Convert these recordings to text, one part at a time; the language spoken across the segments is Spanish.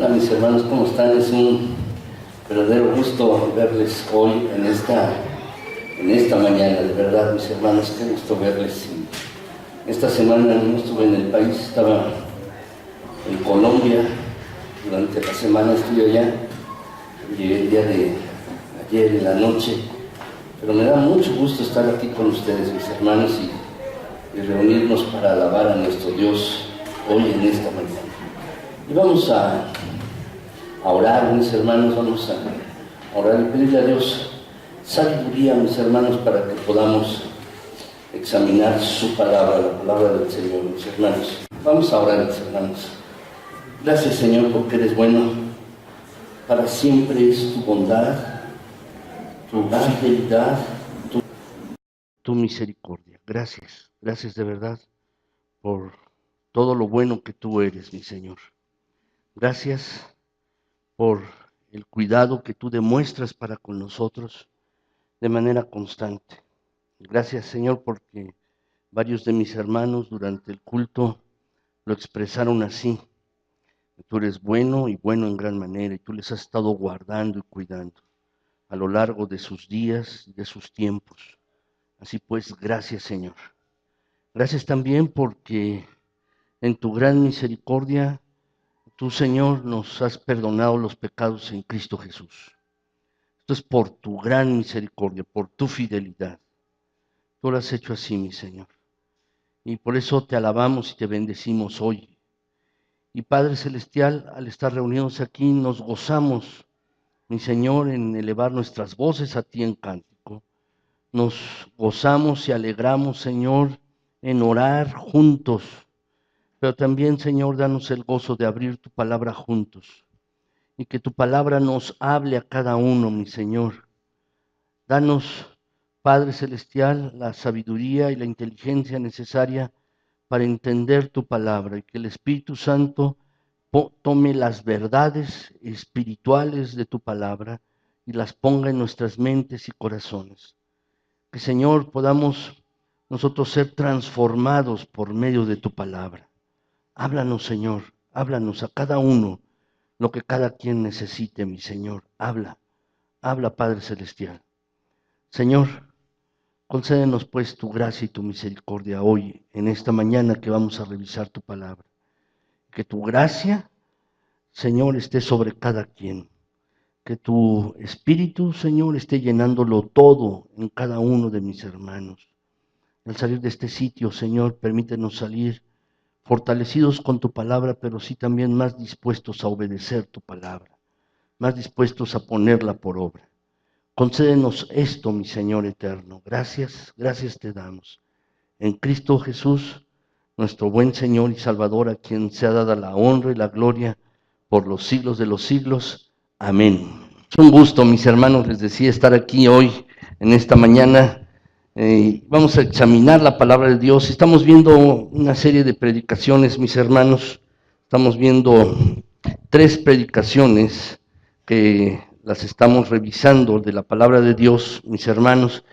Hola mis hermanos, ¿cómo están? Es un verdadero gusto verles hoy en esta mañana, de verdad mis hermanos, qué gusto verles. Esta semana no estuve en el país, estaba en Colombia, durante la semana estuve allá, llegué el día de ayer en la noche, pero me da mucho gusto estar aquí con ustedes mis hermanos y reunirnos para alabar a nuestro Dios hoy en esta mañana. Y vamos a orar, mis hermanos, vamos a orar y pedirle a Dios sabiduría, mis hermanos, para que podamos examinar su palabra, la palabra del Señor, mis hermanos. Vamos a orar, mis hermanos. Gracias, Señor, porque eres bueno. Para siempre es tu bondad, tu fidelidad, tu misericordia. Gracias, gracias de verdad por todo lo bueno que tú eres, mi Señor. Gracias por el cuidado que tú demuestras para con nosotros de manera constante. Gracias, Señor, porque varios de mis hermanos durante el culto lo expresaron así. Tú eres bueno y bueno en gran manera, y tú les has estado guardando y cuidando a lo largo de sus días y de sus tiempos. Así pues, gracias, Señor. Gracias también porque en tu gran misericordia tú, Señor, nos has perdonado los pecados en Cristo Jesús. Esto es por tu gran misericordia, por tu fidelidad. Tú lo has hecho así, mi Señor. Y por eso te alabamos y te bendecimos hoy. Y Padre Celestial, al estar reunidos aquí, nos gozamos, mi Señor, en elevar nuestras voces a ti en cántico. Nos gozamos y alegramos, Señor, en orar juntos. Pero también, Señor, danos el gozo de abrir tu palabra juntos. Y que tu palabra nos hable a cada uno, mi Señor. Danos, Padre Celestial, la sabiduría y la inteligencia necesaria para entender tu palabra y que el Espíritu Santo tome las verdades espirituales de tu palabra y las ponga en nuestras mentes y corazones. Que, Señor, podamos nosotros ser transformados por medio de tu palabra. Háblanos, Señor, háblanos a cada uno lo que cada quien necesite, mi Señor. Habla, Padre Celestial. Señor, concédenos pues tu gracia y tu misericordia hoy, en esta mañana que vamos a revisar tu palabra. Que tu gracia, Señor, esté sobre cada quien. Que tu Espíritu, Señor, esté llenándolo todo en cada uno de mis hermanos. Al salir de este sitio, Señor, permítenos salir fortalecidos con tu palabra, pero sí también más dispuestos a obedecer tu palabra, más dispuestos a ponerla por obra. Concédenos esto, mi Señor eterno. Gracias, gracias te damos. En Cristo Jesús, nuestro buen Señor y Salvador, a quien sea dada la honra y la gloria por los siglos de los siglos. Amén. Es un gusto, mis hermanos, les decía, estar aquí hoy, en esta mañana. Vamos a examinar la palabra de Dios. Estamos viendo una serie de predicaciones, mis hermanos. Estamos viendo 3 predicaciones que las estamos revisando de la palabra de Dios, mis hermanos.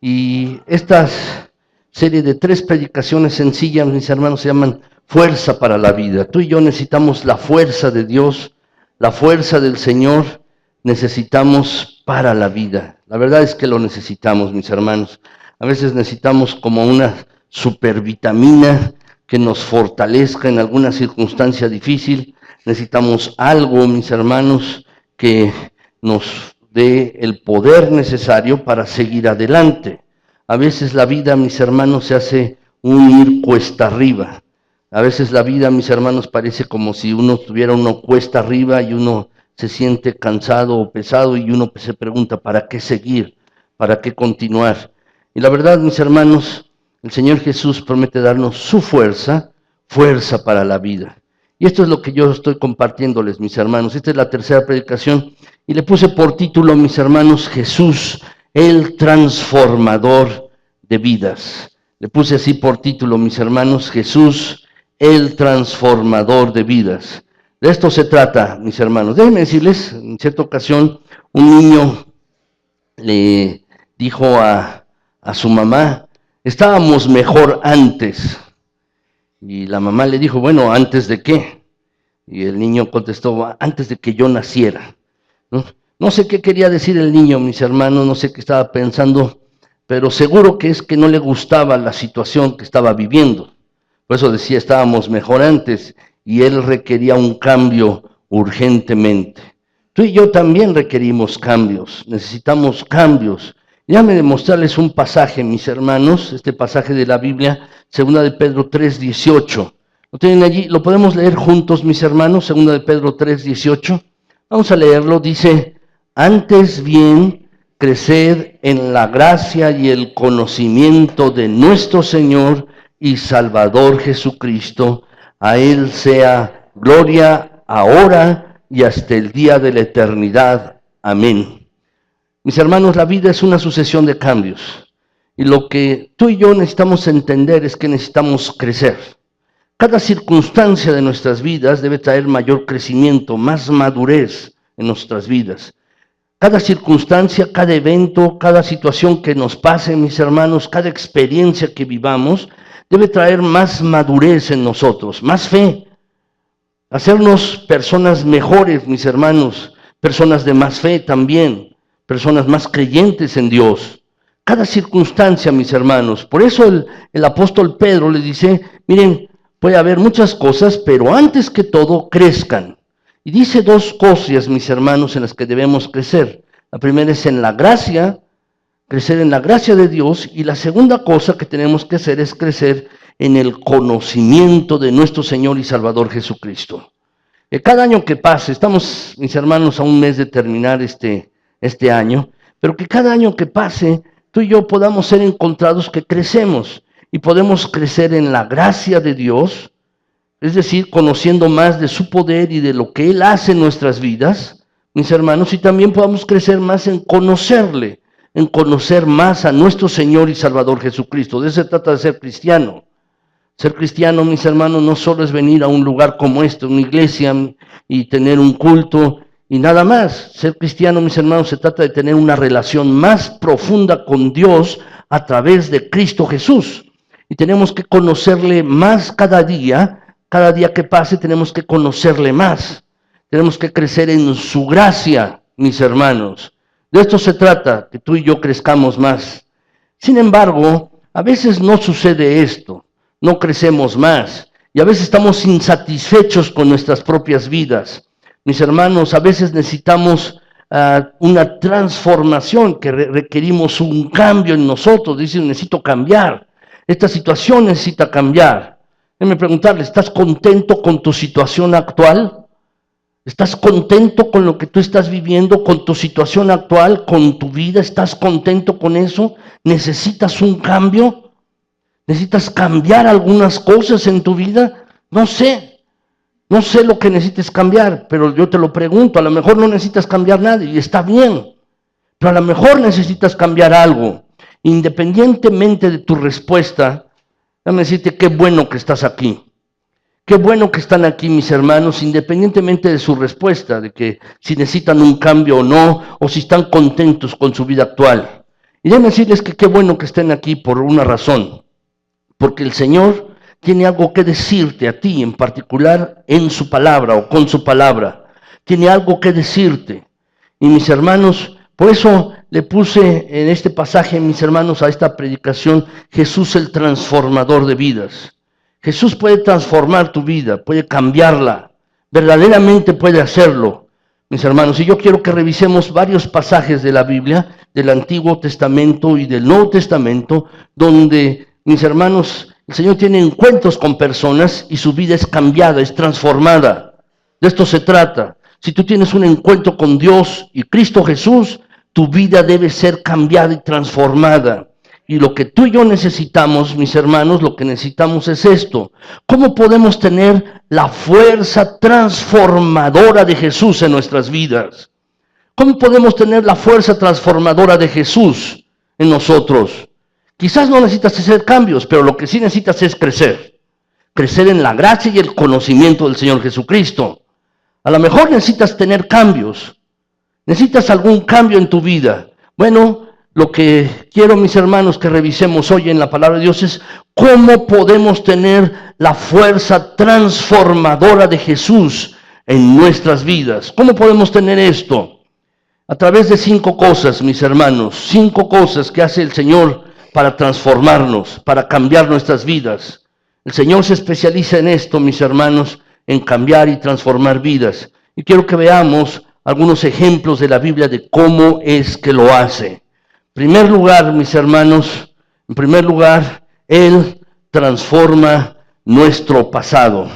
Y estas serie de 3 predicaciones sencillas, mis hermanos, se llaman fuerza para la vida. Tú y yo necesitamos la fuerza de Dios, la fuerza del Señor, necesitamos para la vida. La verdad es que lo necesitamos, mis hermanos. A veces necesitamos como una supervitamina que nos fortalezca en alguna circunstancia difícil. Necesitamos algo, mis hermanos, que nos dé el poder necesario para seguir adelante. A veces la vida, mis hermanos, se hace un ir cuesta arriba. A veces la vida, mis hermanos, parece como si uno tuviera una cuesta arriba y uno se siente cansado o pesado y uno se pregunta, ¿para qué seguir? ¿Para qué continuar? Y la verdad, mis hermanos, el Señor Jesús promete darnos su fuerza, fuerza para la vida. Y esto es lo que yo estoy compartiéndoles, mis hermanos. Esta es la tercera predicación y le puse por título, mis hermanos, Jesús, el transformador de vidas. Le puse así por título, mis hermanos, Jesús, el transformador de vidas. De esto se trata, mis hermanos. Déjenme decirles, en cierta ocasión, un niño le dijo a su mamá, estábamos mejor antes. Y la mamá le dijo, bueno, ¿antes de qué? Y el niño contestó, antes de que yo naciera. No sé qué quería decir el niño, mis hermanos, no sé qué estaba pensando, pero seguro que es que no le gustaba la situación que estaba viviendo. Por eso decía, estábamos mejor antes, y él requería un cambio urgentemente. Tú y yo también requerimos cambios, necesitamos cambios. Déjame demostrarles un pasaje, mis hermanos, este pasaje de la Biblia, 2 de Pedro 3:18. ¿Lo tienen allí? ¿Lo podemos leer juntos, mis hermanos? 2 de Pedro 3:18. Vamos a leerlo, dice, antes bien, crecer en la gracia y el conocimiento de nuestro Señor y Salvador Jesucristo. A Él sea gloria ahora y hasta el día de la eternidad. Amén. Mis hermanos, la vida es una sucesión de cambios. Y lo que tú y yo necesitamos entender es que necesitamos crecer. Cada circunstancia de nuestras vidas debe traer mayor crecimiento, más madurez en nuestras vidas. Cada circunstancia, cada evento, cada situación que nos pase, mis hermanos, cada experiencia que vivamos, debe traer más madurez en nosotros, más fe. Hacernos personas mejores, mis hermanos, personas de más fe también, personas más creyentes en Dios. Cada circunstancia, mis hermanos. Por eso el apóstol Pedro le dice, miren, puede haber muchas cosas, pero antes que todo, crezcan. Y dice dos cosas, mis hermanos, en las que debemos crecer. La primera es en la gracia, crecer en la gracia de Dios, y la segunda cosa que tenemos que hacer es crecer en el conocimiento de nuestro Señor y Salvador Jesucristo. Cada año que pase, estamos, mis hermanos, a un mes de terminar este año, pero que cada año que pase, tú y yo podamos ser encontrados que crecemos, y podemos crecer en la gracia de Dios, es decir, conociendo más de su poder y de lo que Él hace en nuestras vidas, mis hermanos, y también podamos crecer más en conocerle, en conocer más a nuestro Señor y Salvador Jesucristo. De eso se trata de ser cristiano. Ser cristiano, mis hermanos, no solo es venir a un lugar como este, una iglesia, y tener un culto y nada más. Ser cristiano, mis hermanos, se trata de tener una relación más profunda con Dios a través de Cristo Jesús. Y tenemos que conocerle más cada día que pase tenemos que conocerle más. Tenemos que crecer en su gracia, mis hermanos. De esto se trata, que tú y yo crezcamos más. Sin embargo, a veces no sucede esto. No crecemos más y a veces estamos insatisfechos con nuestras propias vidas. Mis hermanos, a veces necesitamos una transformación, que requerimos un cambio en nosotros. Dicen, necesito cambiar, esta situación necesita cambiar. Déjame preguntarle, ¿estás contento con tu situación actual? ¿Estás contento con lo que tú estás viviendo, con tu situación actual, con tu vida? ¿Estás contento con eso? ¿Necesitas un cambio? ¿Necesitas cambiar algunas cosas en tu vida? No sé lo que necesites cambiar, pero yo te lo pregunto, a lo mejor no necesitas cambiar nada y está bien, pero a lo mejor necesitas cambiar algo. Independientemente de tu respuesta, déjame decirte qué bueno que estás aquí. Qué bueno que están aquí mis hermanos, independientemente de su respuesta, de que si necesitan un cambio o no, o si están contentos con su vida actual. Y déjenme decirles que qué bueno que estén aquí por una razón. Porque el Señor tiene algo que decirte a ti en particular en su palabra o con su palabra. Tiene algo que decirte. Y mis hermanos, por eso le puse en este pasaje, mis hermanos, a esta predicación, Jesús el transformador de vidas. Jesús puede transformar tu vida, puede cambiarla, verdaderamente puede hacerlo, mis hermanos. Y yo quiero que revisemos varios pasajes de la Biblia, del Antiguo Testamento y del Nuevo Testamento, donde, mis hermanos, el Señor tiene encuentros con personas y su vida es cambiada, es transformada. De esto se trata. Si tú tienes un encuentro con Dios y Cristo Jesús, tu vida debe ser cambiada y transformada. Y lo que tú y yo necesitamos, mis hermanos, lo que necesitamos es esto. ¿Cómo podemos tener la fuerza transformadora de Jesús en nuestras vidas? ¿Cómo podemos tener la fuerza transformadora de Jesús en nosotros? Quizás no necesitas hacer cambios, pero lo que sí necesitas es crecer. Crecer en la gracia y el conocimiento del Señor Jesucristo. A lo mejor necesitas tener cambios. Necesitas algún cambio en tu vida. Bueno, lo que quiero, mis hermanos, que revisemos hoy en la palabra de Dios es cómo podemos tener la fuerza transformadora de Jesús en nuestras vidas. ¿Cómo podemos tener esto? A través de 5 cosas, mis hermanos, 5 cosas que hace el Señor para transformarnos, para cambiar nuestras vidas. El Señor se especializa en esto, mis hermanos, en cambiar y transformar vidas. Y quiero que veamos algunos ejemplos de la Biblia de cómo es que lo hace. En primer lugar, mis hermanos, Él transforma nuestro pasado.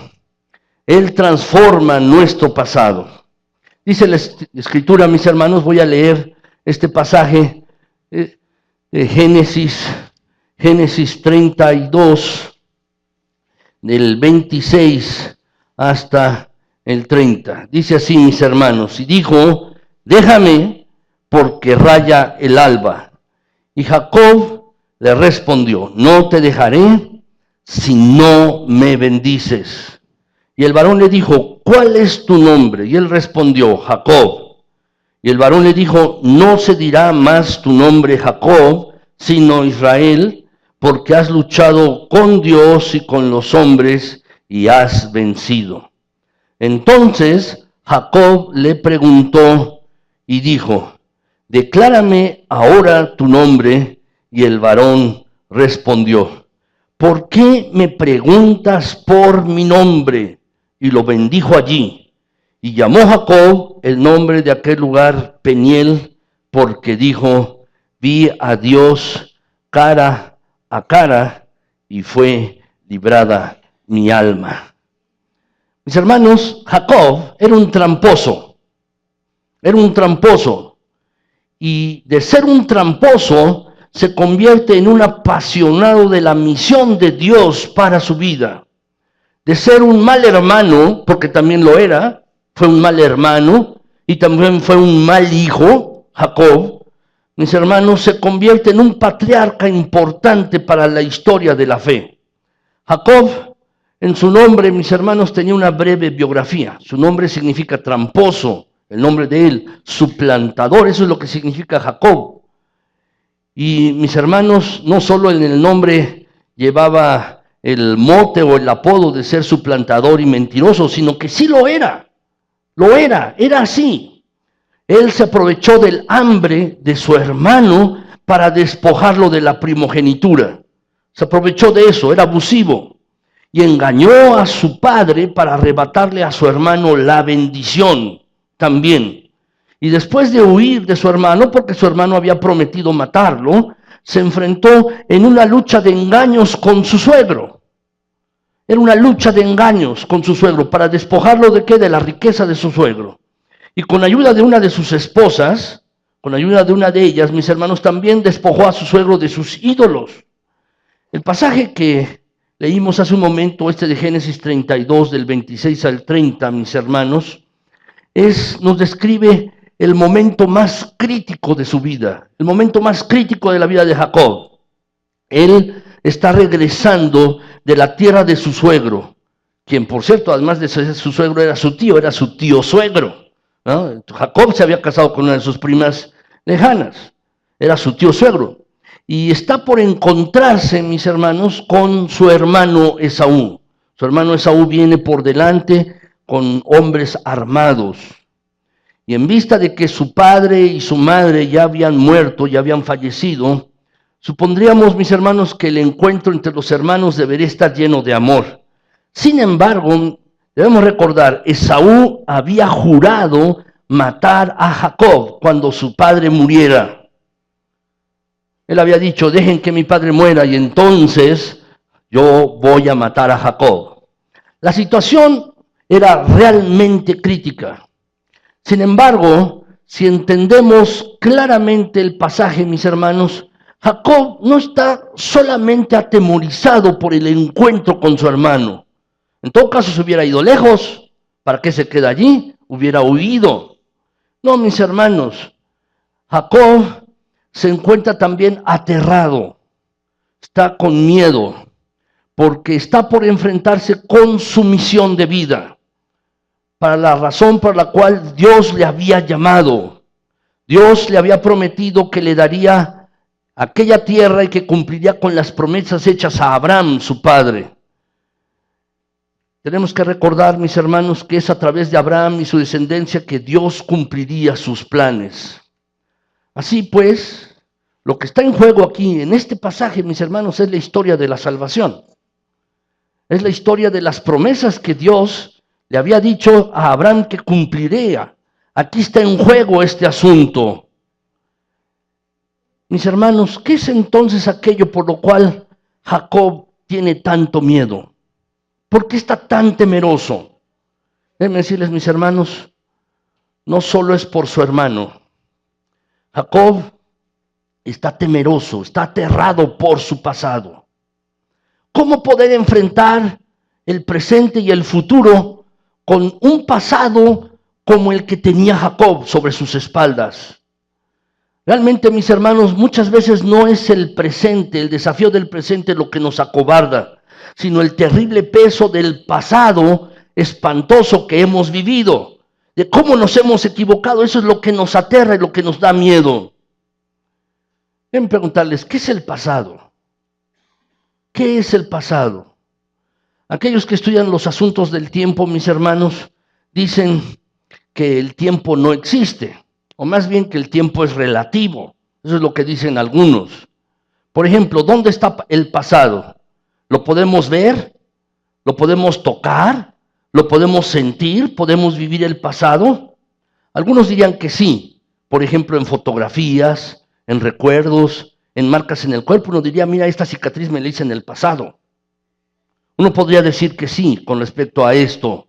Él transforma nuestro pasado. Dice la Escritura, mis hermanos, voy a leer este pasaje de Génesis 32, del 26 hasta el 30. Dice así, mis hermanos, y dijo, déjame porque raya el alba. Y Jacob le respondió, no te dejaré si no me bendices. Y el varón le dijo, ¿cuál es tu nombre? Y él respondió, Jacob. Y el varón le dijo, no se dirá más tu nombre Jacob, sino Israel, porque has luchado con Dios y con los hombres y has vencido. Entonces Jacob le preguntó y dijo, declárame ahora tu nombre. Y el varón respondió, ¿por qué me preguntas por mi nombre? Y lo bendijo allí. Y llamó Jacob el nombre de aquel lugar Peniel, porque dijo, vi a Dios cara a cara y fue librada mi alma. Mis hermanos, Jacob era un tramposo. Y de ser un tramposo, se convierte en un apasionado de la misión de Dios para su vida. De ser un mal hermano, porque también lo era, fue un mal hermano y también fue un mal hijo, Jacob, mis hermanos, se convierte en un patriarca importante para la historia de la fe. Jacob, en su nombre, mis hermanos, tenía una breve biografía. Su nombre significa tramposo, el nombre de él, suplantador, eso es lo que significa Jacob. Y mis hermanos, no solo en el nombre llevaba el mote o el apodo de ser suplantador y mentiroso, sino que sí lo era así. Él se aprovechó del hambre de su hermano para despojarlo de la primogenitura. Se aprovechó de eso, era abusivo. Y engañó a su padre para arrebatarle a su hermano la bendición también. Y después de huir de su hermano, porque su hermano había prometido matarlo, se enfrentó en una lucha de engaños con su suegro. Era una lucha de engaños con su suegro, para despojarlo de ¿qué? De la riqueza de su suegro. Y con ayuda de una de sus esposas, con ayuda de una de ellas, mis hermanos, también despojó a su suegro de sus ídolos. El pasaje que leímos hace un momento, de Génesis 32, del 26 al 30, mis hermanos, nos describe el momento más crítico de su vida, el momento más crítico de la vida de Jacob. Él está regresando de la tierra de su suegro, quien por cierto, además de ser su suegro, era su tío suegro, ¿no? Jacob se había casado con una de sus primas lejanas, era su tío suegro. Y está por encontrarse, mis hermanos, con su hermano Esaú. Su hermano Esaú viene por delante con hombres armados. Y en vista de que su padre y su madre ya habían muerto, ya habían fallecido, supondríamos, mis hermanos, que el encuentro entre los hermanos debería estar lleno de amor. Sin embargo, debemos recordar, Esaú había jurado matar a Jacob cuando su padre muriera. Él había dicho, dejen que mi padre muera y entonces yo voy a matar a Jacob. La situación era realmente crítica. Sin embargo, si entendemos claramente el pasaje, mis hermanos, Jacob no está solamente atemorizado por el encuentro con su hermano. En todo caso, se hubiera ido lejos. ¿Para qué se queda allí? Hubiera huido. No, mis hermanos, Jacob se encuentra también aterrado. Está con miedo, porque está por enfrentarse con su misión de vida, para la razón por la cual Dios le había llamado. Dios le había prometido que le daría aquella tierra y que cumpliría con las promesas hechas a Abraham, su padre. Tenemos que recordar, mis hermanos, que es a través de Abraham y su descendencia que Dios cumpliría sus planes. Así pues, lo que está en juego aquí, en este pasaje, mis hermanos, es la historia de la salvación. Es la historia de las promesas que Dios le había dicho a Abraham que cumpliría. Aquí está en juego este asunto. Mis hermanos, ¿qué es entonces aquello por lo cual Jacob tiene tanto miedo? ¿Por qué está tan temeroso? Déjenme decirles, mis hermanos, no solo es por su hermano. Jacob está temeroso, está aterrado por su pasado. ¿Cómo poder enfrentar el presente y el futuro con un pasado como el que tenía Jacob sobre sus espaldas? Realmente, mis hermanos, muchas veces no es el presente, el desafío del presente lo que nos acobarda, sino el terrible peso del pasado espantoso que hemos vivido, de cómo nos hemos equivocado. Eso es lo que nos aterra y lo que nos da miedo. Deben preguntarles, ¿qué es el pasado? ¿Qué es el pasado? Aquellos que estudian los asuntos del tiempo, mis hermanos, dicen que el tiempo no existe, o más bien que el tiempo es relativo. Eso es lo que dicen algunos. Por ejemplo, ¿dónde está el pasado? ¿Lo podemos ver? ¿Lo podemos tocar? ¿Lo podemos sentir? ¿Podemos vivir el pasado? Algunos dirían que sí. Por ejemplo, en fotografías, en recuerdos, en marcas en el cuerpo. Uno diría, mira, esta cicatriz me la hice en el pasado. Uno podría decir que sí con respecto a esto.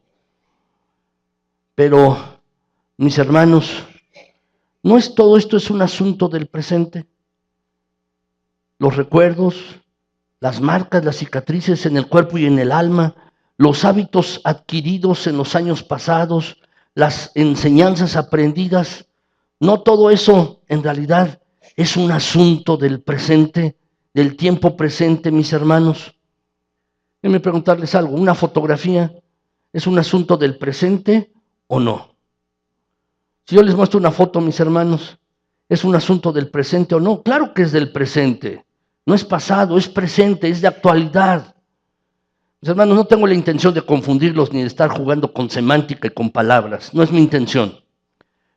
Pero, mis hermanos, ¿no es todo esto es un asunto del presente? Los recuerdos, las marcas, las cicatrices en el cuerpo y en el alma, los hábitos adquiridos en los años pasados, las enseñanzas aprendidas, ¿no todo eso en realidad es un asunto del presente, del tiempo presente, mis hermanos? Déjenme preguntarles algo, ¿una fotografía es un asunto del presente o no? Si yo les muestro una foto, mis hermanos, ¿es un asunto del presente o no? Claro que es del presente. No es pasado, es presente, es de actualidad. Mis hermanos, no tengo la intención de confundirlos ni de estar jugando con semántica y con palabras. No es mi intención.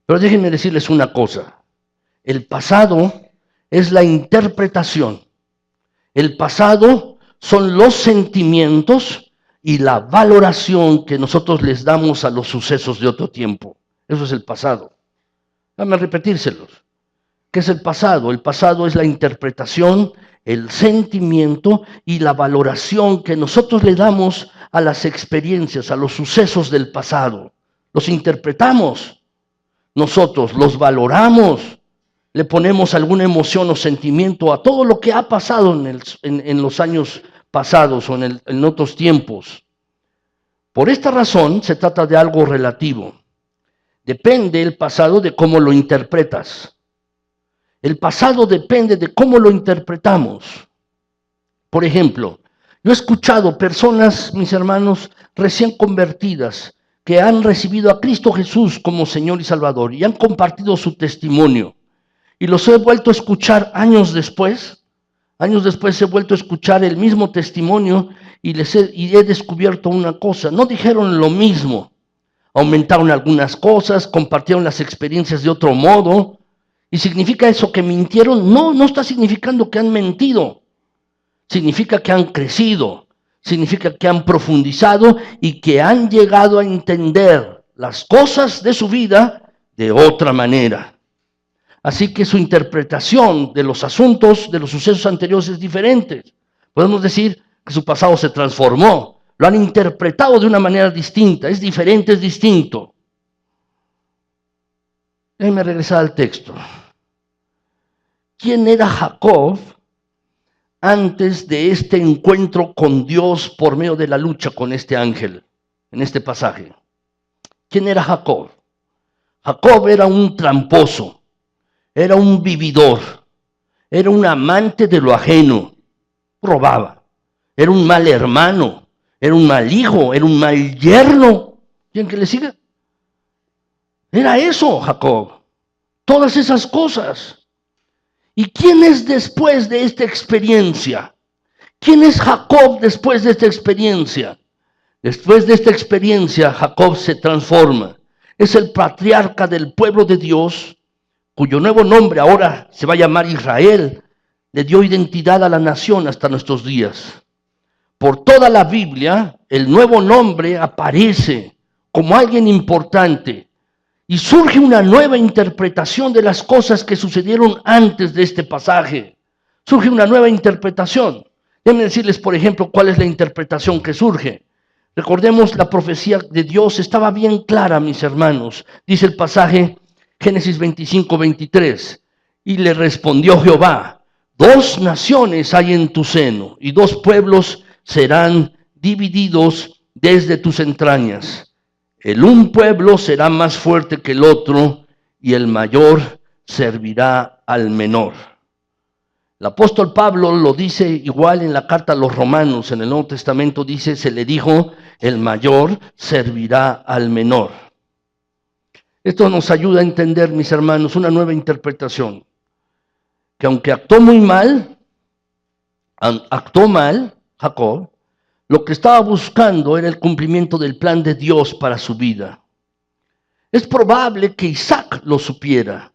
Pero déjenme decirles una cosa. El pasado es la interpretación. El pasado son los sentimientos y la valoración que nosotros les damos a los sucesos de otro tiempo. Eso es el pasado. Déjame repetírselos. ¿Qué es el pasado? El pasado es la interpretación, el sentimiento y la valoración que nosotros le damos a las experiencias, a los sucesos del pasado. Los interpretamos, nosotros los valoramos, le ponemos alguna emoción o sentimiento a todo lo que ha pasado en los años pasados o en otros tiempos. Por esta razón se trata de algo relativo. Depende el pasado de cómo lo interpretas. El pasado depende de cómo lo interpretamos. Por ejemplo, yo he escuchado personas, mis hermanos, recién convertidas, que han recibido a Cristo Jesús como Señor y Salvador y han compartido su testimonio. Y los he vuelto a escuchar años después he vuelto a escuchar el mismo testimonio y he descubierto una cosa. No dijeron lo mismo. Aumentaron algunas cosas, compartieron las experiencias de otro modo. ¿Y significa eso que mintieron? No, no está significando que han mentido. Significa que han crecido, significa que han profundizado y que han llegado a entender las cosas de su vida de otra manera. Así que su interpretación de los asuntos, de los sucesos anteriores es diferente. Podemos decir que su pasado se transformó. Lo han interpretado de una manera distinta, es diferente, es distinto. Déjenme regresar al texto. ¿Quién era Jacob antes de este encuentro con Dios por medio de la lucha con este ángel en este pasaje? ¿Quién era Jacob? Jacob era un tramposo, era un vividor, era un amante de lo ajeno, robaba, era un mal hermano, era un mal hijo, era un mal yerno. ¿Quién que le siga? Era eso, Jacob. Todas esas cosas. ¿Y quién es después de esta experiencia? ¿Quién es Jacob después de esta experiencia? Después de esta experiencia, Jacob se transforma. Es el patriarca del pueblo de Dios, cuyo nuevo nombre ahora se va a llamar Israel. Le dio identidad a la nación hasta nuestros días. Por toda la Biblia, el nuevo nombre aparece como alguien importante y surge una nueva interpretación de las cosas que sucedieron antes de este pasaje. Surge una nueva interpretación. Déjenme decirles, por ejemplo, cuál es la interpretación que surge. Recordemos, la profecía de Dios estaba bien clara, mis hermanos. Dice el pasaje Génesis 25:23. Y le respondió Jehová: 2 naciones hay en tu seno, y 2 pueblos serán divididos desde tus entrañas. El un pueblo será más fuerte que el otro, y el mayor servirá al menor. El apóstol Pablo lo dice igual en la carta a los Romanos. En el Nuevo Testamento dice, se le dijo, el mayor servirá al menor. Esto nos ayuda a entender, mis hermanos, una nueva interpretación. Que aunque actuó mal, Jacob, lo que estaba buscando era el cumplimiento del plan de Dios para su vida. Es probable que Isaac lo supiera,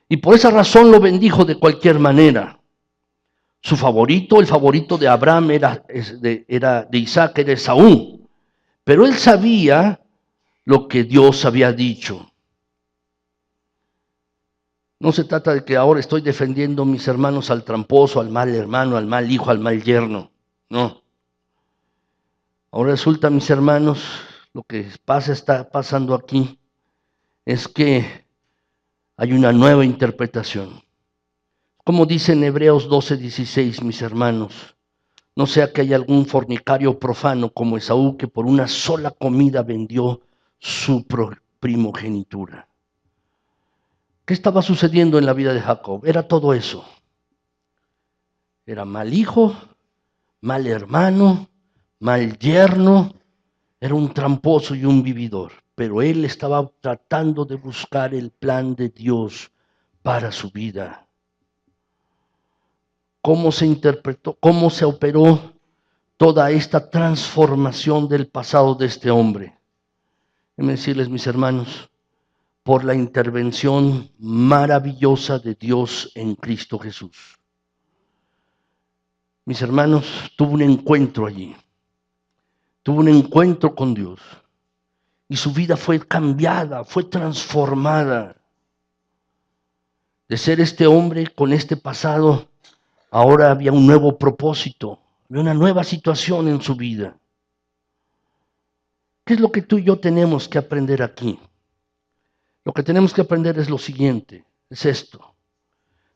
y por esa razón lo bendijo de cualquier manera. Su favorito, el favorito de Abraham de Isaac, era Esaú. Pero él sabía lo que Dios había dicho. No se trata de que ahora estoy defendiendo, mis hermanos, al tramposo, al mal hermano, al mal hijo, al mal yerno. No. Ahora resulta, mis hermanos, lo que está pasando aquí es que hay una nueva interpretación. Como dice en Hebreos 12:16, mis hermanos, no sea que haya algún fornicario profano como Esaú, que por una sola comida vendió su primogenitura. ¿Qué estaba sucediendo en la vida de Jacob? Era todo eso. Era mal hijo, mal hermano, mal yerno, era un tramposo y un vividor. Pero él estaba tratando de buscar el plan de Dios para su vida. ¿Cómo se interpretó, cómo se operó toda esta transformación del pasado de este hombre? Déjenme decirles, mis hermanos, por la intervención maravillosa de Dios en Cristo Jesús. Mis hermanos, tuvo un encuentro allí. Tuvo un encuentro con Dios. Y su vida fue cambiada, fue transformada. De ser este hombre con este pasado, ahora había un nuevo propósito, había una nueva situación en su vida. ¿Qué es lo que tú y yo tenemos que aprender aquí? Lo que tenemos que aprender es lo siguiente, es esto.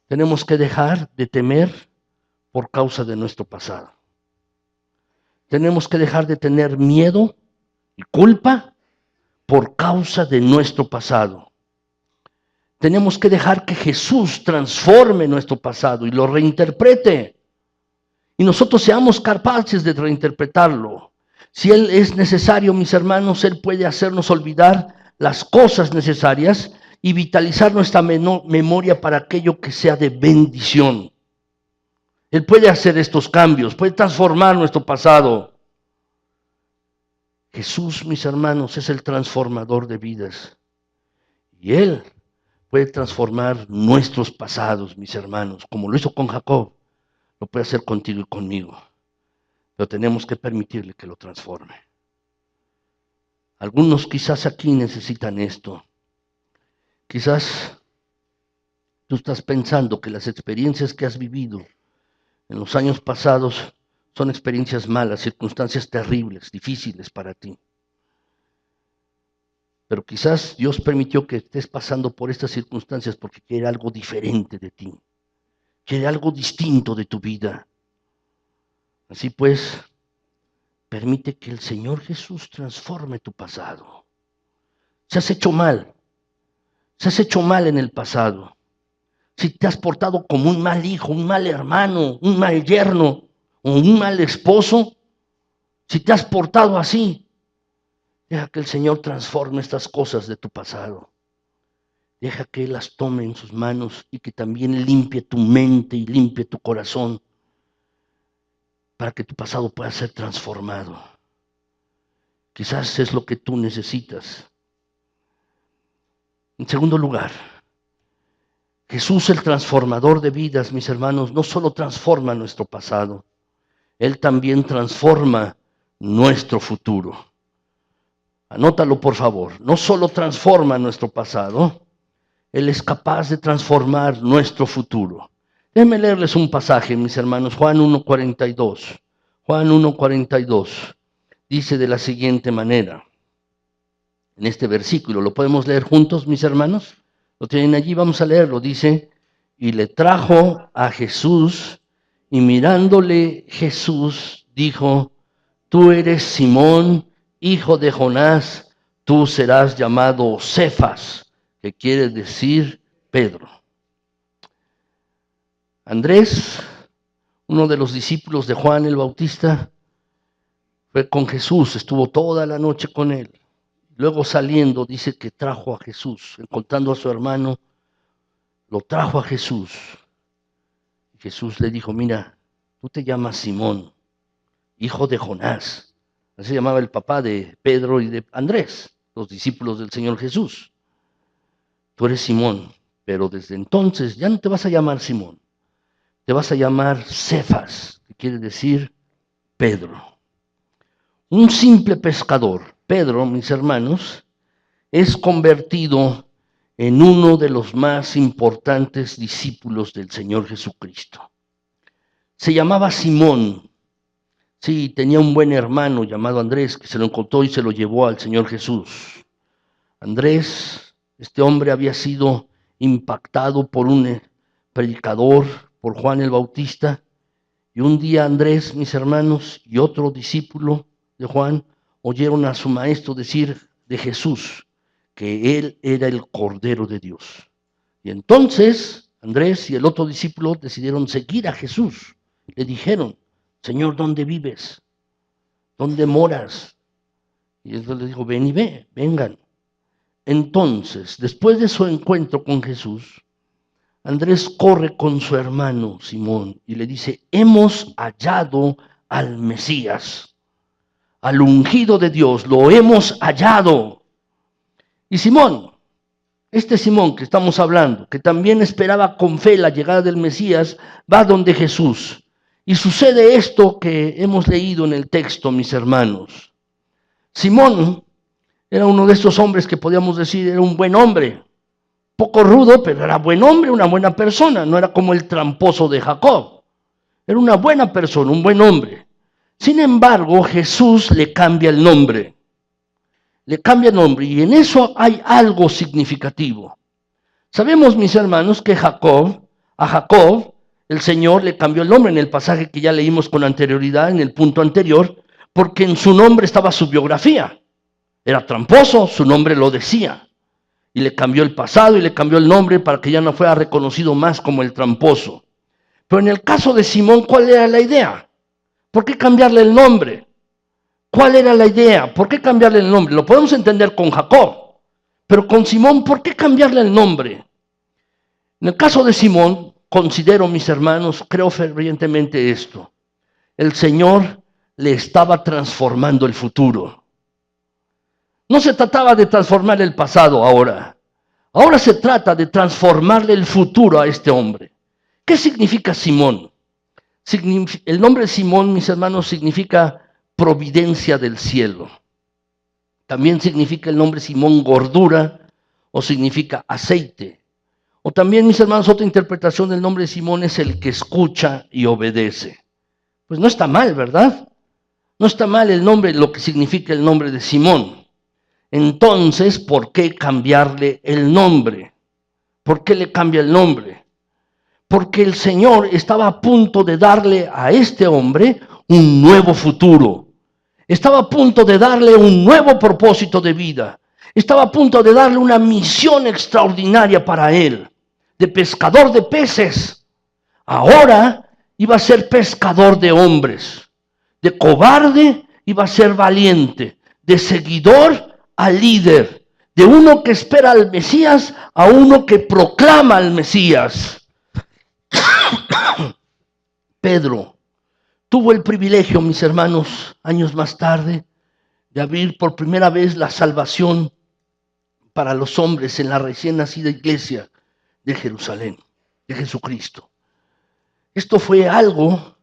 Tenemos que dejar de temer por causa de nuestro pasado. Tenemos que dejar de tener miedo y culpa por causa de nuestro pasado. Tenemos que dejar que Jesús transforme nuestro pasado y lo reinterprete. Y nosotros seamos capaces de reinterpretarlo. Si Él es necesario, mis hermanos, Él puede hacernos olvidar las cosas necesarias y vitalizar nuestra memoria para aquello que sea de bendición. Él puede hacer estos cambios, puede transformar nuestro pasado. Jesús, mis hermanos, es el transformador de vidas. Y Él puede transformar nuestros pasados, mis hermanos, como lo hizo con Jacob. Lo puede hacer contigo y conmigo. Pero tenemos que permitirle que lo transforme. Algunos quizás aquí necesitan esto. Quizás tú estás pensando que las experiencias que has vivido en los años pasados son experiencias malas, circunstancias terribles, difíciles para ti. Pero quizás Dios permitió que estés pasando por estas circunstancias porque quiere algo diferente de ti. Quiere algo distinto de tu vida. Así pues, permite que el Señor Jesús transforme tu pasado. Si has hecho mal, si has hecho mal en el pasado, si te has portado como un mal hijo, un mal hermano, un mal yerno o un mal esposo, si te has portado así, deja que el Señor transforme estas cosas de tu pasado. Deja que Él las tome en sus manos y que también limpie tu mente y limpie tu corazón para que tu pasado pueda ser transformado. Quizás es lo que tú necesitas. En segundo lugar, Jesús, el transformador de vidas, mis hermanos, no solo transforma nuestro pasado, Él también transforma nuestro futuro. Anótalo, por favor. No solo transforma nuestro pasado, Él es capaz de transformar nuestro futuro. Déjenme leerles un pasaje, mis hermanos, Juan 1:42. Juan 1:42 dice de la siguiente manera, en este versículo, ¿lo podemos leer juntos, mis hermanos? ¿Lo tienen allí? Vamos a leerlo. Dice, y le trajo a Jesús, y mirándole Jesús dijo, tú eres Simón, hijo de Jonás, tú serás llamado Cefas, que quiere decir Pedro. Andrés, uno de los discípulos de Juan el Bautista, fue con Jesús, estuvo toda la noche con él. Luego saliendo dice que trajo a Jesús, encontrando a su hermano, lo trajo a Jesús. Jesús le dijo, mira, tú te llamas Simón, hijo de Jonás. Así se llamaba el papá de Pedro y de Andrés, los discípulos del Señor Jesús. Tú eres Simón, pero desde entonces ya no te vas a llamar Simón, te vas a llamar Cefas, que quiere decir Pedro. Un simple pescador, Pedro, mis hermanos, es convertido en uno de los más importantes discípulos del Señor Jesucristo. Se llamaba Simón. Sí, tenía un buen hermano llamado Andrés, que se lo encontró y se lo llevó al Señor Jesús. Andrés, este hombre había sido impactado por un predicador, por Juan el Bautista, y un día Andrés, mis hermanos, y otro discípulo de Juan, oyeron a su maestro decir de Jesús, que él era el Cordero de Dios. Y entonces Andrés y el otro discípulo decidieron seguir a Jesús. Le dijeron, Señor, ¿dónde vives? ¿Dónde moras? Y él les dijo, ven y ve, vengan. Entonces, después de su encuentro con Jesús, Andrés corre con su hermano Simón y le dice, hemos hallado al Mesías, al ungido de Dios, lo hemos hallado. Y Simón, este Simón que estamos hablando, que también esperaba con fe la llegada del Mesías, va donde Jesús. Y sucede esto que hemos leído en el texto, mis hermanos. Simón era uno de estos hombres que podíamos decir era un buen hombre, poco rudo, pero era buen hombre, una buena persona, no era como el tramposo de Jacob. Era una buena persona, un buen hombre. Sin embargo, Jesús le cambia el nombre. Le cambia el nombre y en eso hay algo significativo. Sabemos, mis hermanos, que a Jacob, el Señor le cambió el nombre en el pasaje que ya leímos con anterioridad, en el punto anterior, porque en su nombre estaba su biografía. Era tramposo, su nombre lo decía. Y le cambió el pasado y le cambió el nombre para que ya no fuera reconocido más como el tramposo. Pero en el caso de Simón, ¿cuál era la idea? ¿Por qué cambiarle el nombre? ¿Cuál era la idea? ¿Por qué cambiarle el nombre? Lo podemos entender con Jacob, pero con Simón, ¿por qué cambiarle el nombre? En el caso de Simón, considero, mis hermanos, creo fervientemente esto. El Señor le estaba transformando el futuro. No se trataba de transformar el pasado ahora. Ahora se trata de transformarle el futuro a este hombre. ¿Qué significa Simón? El nombre Simón, mis hermanos, significa providencia del cielo. También significa el nombre Simón gordura o significa aceite. O también, mis hermanos, otra interpretación del nombre de Simón es el que escucha y obedece. Pues no está mal, ¿verdad? No está mal el nombre, lo que significa el nombre de Simón. Entonces, ¿por qué cambiarle el nombre? ¿Por qué le cambia el nombre? Porque el Señor estaba a punto de darle a este hombre un nuevo futuro. Estaba a punto de darle un nuevo propósito de vida. Estaba a punto de darle una misión extraordinaria para él, de pescador de peces. Ahora iba a ser pescador de hombres. De cobarde iba a ser valiente. De seguidor a líder, de uno que espera al Mesías a uno que proclama al Mesías. Pedro tuvo el privilegio, mis hermanos, años más tarde, de abrir por primera vez la salvación para los hombres en la recién nacida iglesia de Jerusalén, de Jesucristo. Esto fue algo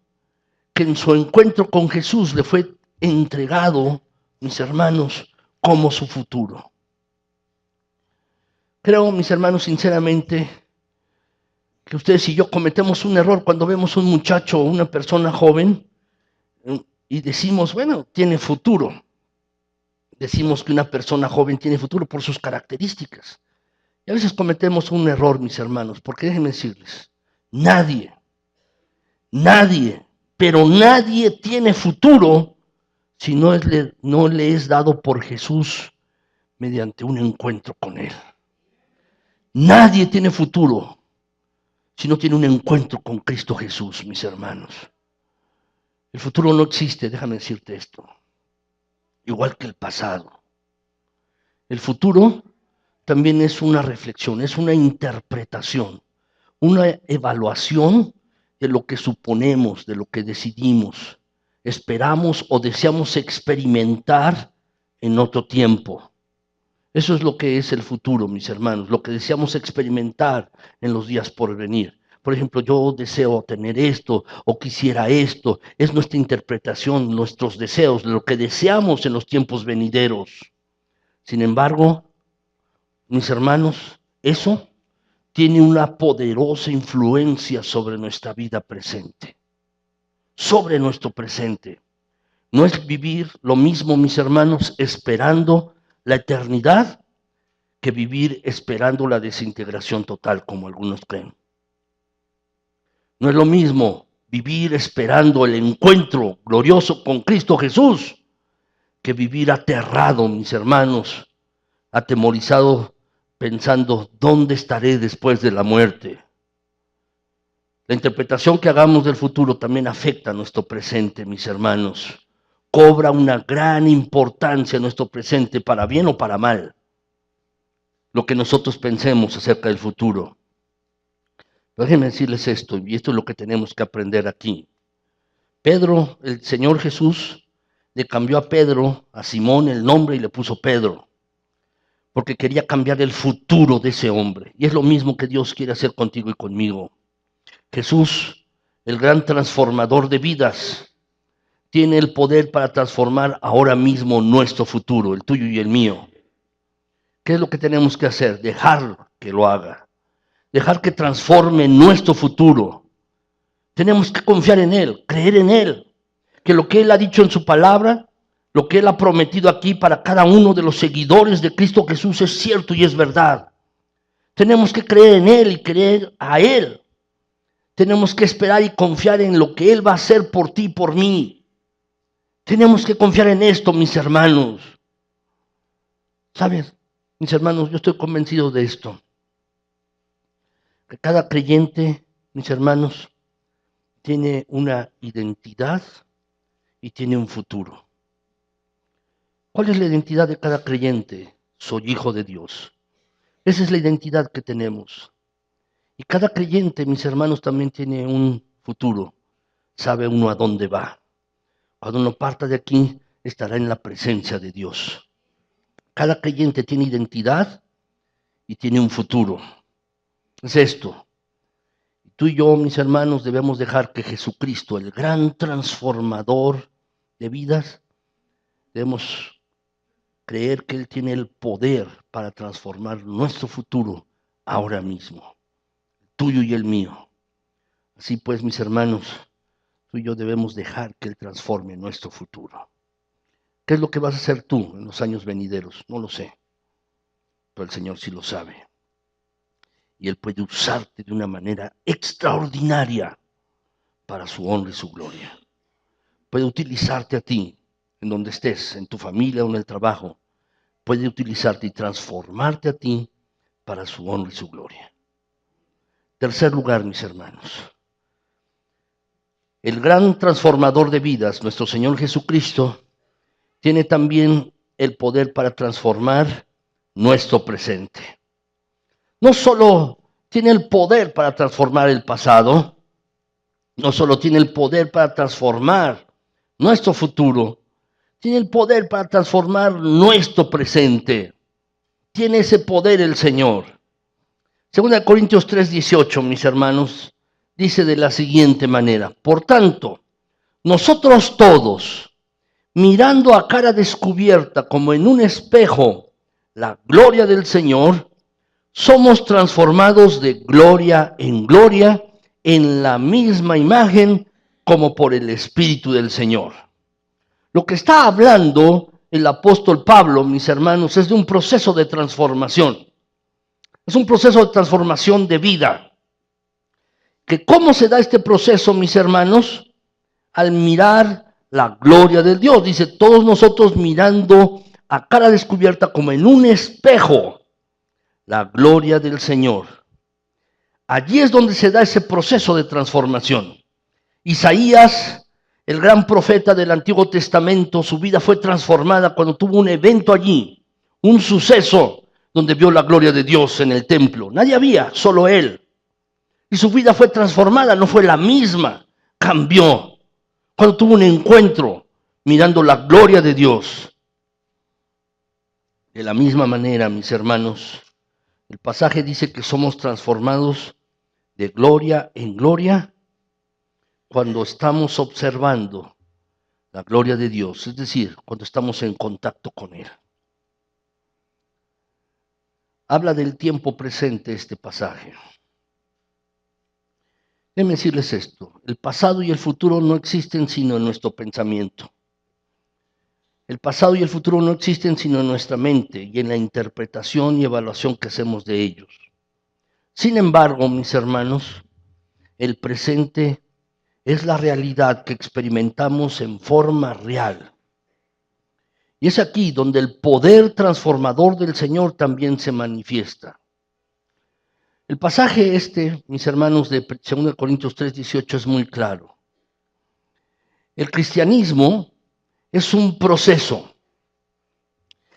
que en su encuentro con Jesús le fue entregado, mis hermanos, como su futuro. Creo, mis hermanos, sinceramente, que ustedes y yo cometemos un error cuando vemos un muchacho o una persona joven y decimos, bueno, tiene futuro. Decimos que una persona joven tiene futuro por sus características. Y a veces cometemos un error, mis hermanos, porque déjenme decirles, nadie, pero nadie tiene futuro si no le es dado por Jesús mediante un encuentro con Él. Nadie tiene futuro si no tiene un encuentro con Cristo Jesús, mis hermanos. El futuro no existe, déjame decirte esto, igual que el pasado. El futuro también es una reflexión, es una interpretación, una evaluación de lo que suponemos, de lo que decidimos, esperamos o deseamos experimentar en otro tiempo. Eso es lo que es el futuro, mis hermanos, lo que deseamos experimentar en los días por venir. Por ejemplo, yo deseo tener esto o quisiera esto. Es nuestra interpretación, nuestros deseos, lo que deseamos en los tiempos venideros. Sin embargo, mis hermanos, eso tiene una poderosa influencia sobre nuestra vida presente, sobre nuestro presente. No es vivir lo mismo, mis hermanos, esperando la eternidad que vivir esperando la desintegración total, como algunos creen. No es lo mismo vivir esperando el encuentro glorioso con Cristo Jesús que vivir aterrado, mis hermanos, atemorizado, pensando, ¿dónde estaré después de la muerte? La interpretación que hagamos del futuro también afecta a nuestro presente, mis hermanos. Cobra una gran importancia en nuestro presente, para bien o para mal, lo que nosotros pensemos acerca del futuro. Pero déjenme decirles esto, y esto es lo que tenemos que aprender aquí. Pedro, el Señor Jesús, le cambió a Pedro, a Simón, el nombre y le puso Pedro, porque quería cambiar el futuro de ese hombre. Y es lo mismo que Dios quiere hacer contigo y conmigo. Jesús, el gran transformador de vidas, tiene el poder para transformar ahora mismo nuestro futuro, el tuyo y el mío. ¿Qué es lo que tenemos que hacer? Dejar que lo haga. Dejar que transforme nuestro futuro. Tenemos que confiar en Él, creer en Él. Que lo que Él ha dicho en su palabra, lo que Él ha prometido aquí para cada uno de los seguidores de Cristo Jesús es cierto y es verdad. Tenemos que creer en Él y creer a Él. Tenemos que esperar y confiar en lo que Él va a hacer por ti y por mí. Tenemos que confiar en esto, mis hermanos. ¿Sabes? Mis hermanos, yo estoy convencido de esto. Que cada creyente, mis hermanos, tiene una identidad y tiene un futuro. ¿Cuál es la identidad de cada creyente? Soy hijo de Dios. Esa es la identidad que tenemos. Y cada creyente, mis hermanos, también tiene un futuro. Sabe uno a dónde va. Cuando uno parta de aquí, estará en la presencia de Dios. Cada creyente tiene identidad y tiene un futuro. Es esto. Tú y yo, mis hermanos, debemos dejar que Jesucristo, el gran transformador de vidas, debemos creer que Él tiene el poder para transformar nuestro futuro ahora mismo, el tuyo y el mío. Así pues, mis hermanos, tú y yo debemos dejar que Él transforme nuestro futuro. ¿Qué es lo que vas a hacer tú en los años venideros? No lo sé, pero el Señor sí lo sabe. Y Él puede usarte de una manera extraordinaria para su honra y su gloria. Puede utilizarte a ti, en donde estés, en tu familia o en el trabajo. Puede utilizarte y transformarte a ti para su honra y su gloria. Tercer lugar, mis hermanos. El gran transformador de vidas, nuestro Señor Jesucristo, tiene también el poder para transformar nuestro presente. No solo tiene el poder para transformar el pasado, no solo tiene el poder para transformar nuestro futuro, Tiene el poder para transformar nuestro presente. Tiene ese poder el Señor. 2 Corintios 3:18, mis hermanos, dice de la siguiente manera: por tanto, nosotros todos, mirando a cara descubierta como en un espejo la gloria del Señor, somos transformados de gloria en gloria en la misma imagen como por el Espíritu del Señor. Lo que está hablando el apóstol Pablo, mis hermanos, es de un proceso de transformación. Es un proceso de transformación de vida. ¿Que cómo se da este proceso, mis hermanos? Al mirar la gloria de Dios. Dice, todos nosotros mirando a cara descubierta como en un espejo la gloria del Señor. Allí es donde se da ese proceso de transformación. Isaías, el gran profeta del Antiguo Testamento, su vida fue transformada cuando tuvo un evento allí, un suceso donde vio la gloria de Dios en el templo. Nadie había, solo él. Y su vida fue transformada, no fue la misma, cambió. Cuando tuvo un encuentro mirando la gloria de Dios. De la misma manera, mis hermanos, el pasaje dice que somos transformados de gloria en gloria cuando estamos observando la gloria de Dios, es decir, cuando estamos en contacto con Él. Habla del tiempo presente este pasaje. Déjenme decirles esto: el pasado y el futuro no existen sino en nuestro pensamiento. El pasado y el futuro no existen sino en nuestra mente y en la interpretación y evaluación que hacemos de ellos. Sin embargo, mis hermanos, el presente es la realidad que experimentamos en forma real. Y es aquí donde el poder transformador del Señor también se manifiesta. El pasaje mis hermanos, de 2 Corintios 3:18 es muy claro. El cristianismo es un proceso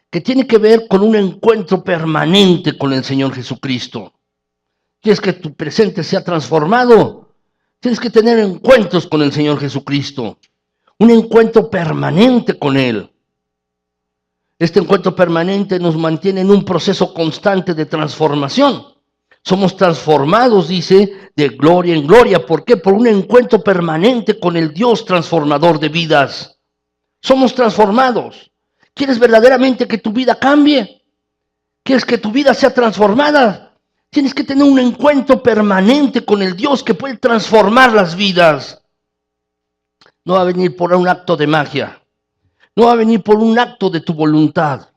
que tiene que ver con un encuentro permanente con el Señor Jesucristo. ¿Quieres que tu presente sea transformado? Tienes que tener encuentros con el Señor Jesucristo. Un encuentro permanente con Él. Este encuentro permanente nos mantiene en un proceso constante de transformación. Somos transformados, dice, de gloria en gloria. ¿Por qué? Por un encuentro permanente con el Dios transformador de vidas. Somos transformados. ¿Quieres verdaderamente que tu vida cambie? ¿Quieres que tu vida sea transformada? Tienes que tener un encuentro permanente con el Dios que puede transformar las vidas. No va a venir por un acto de magia. No va a venir por un acto de tu voluntad.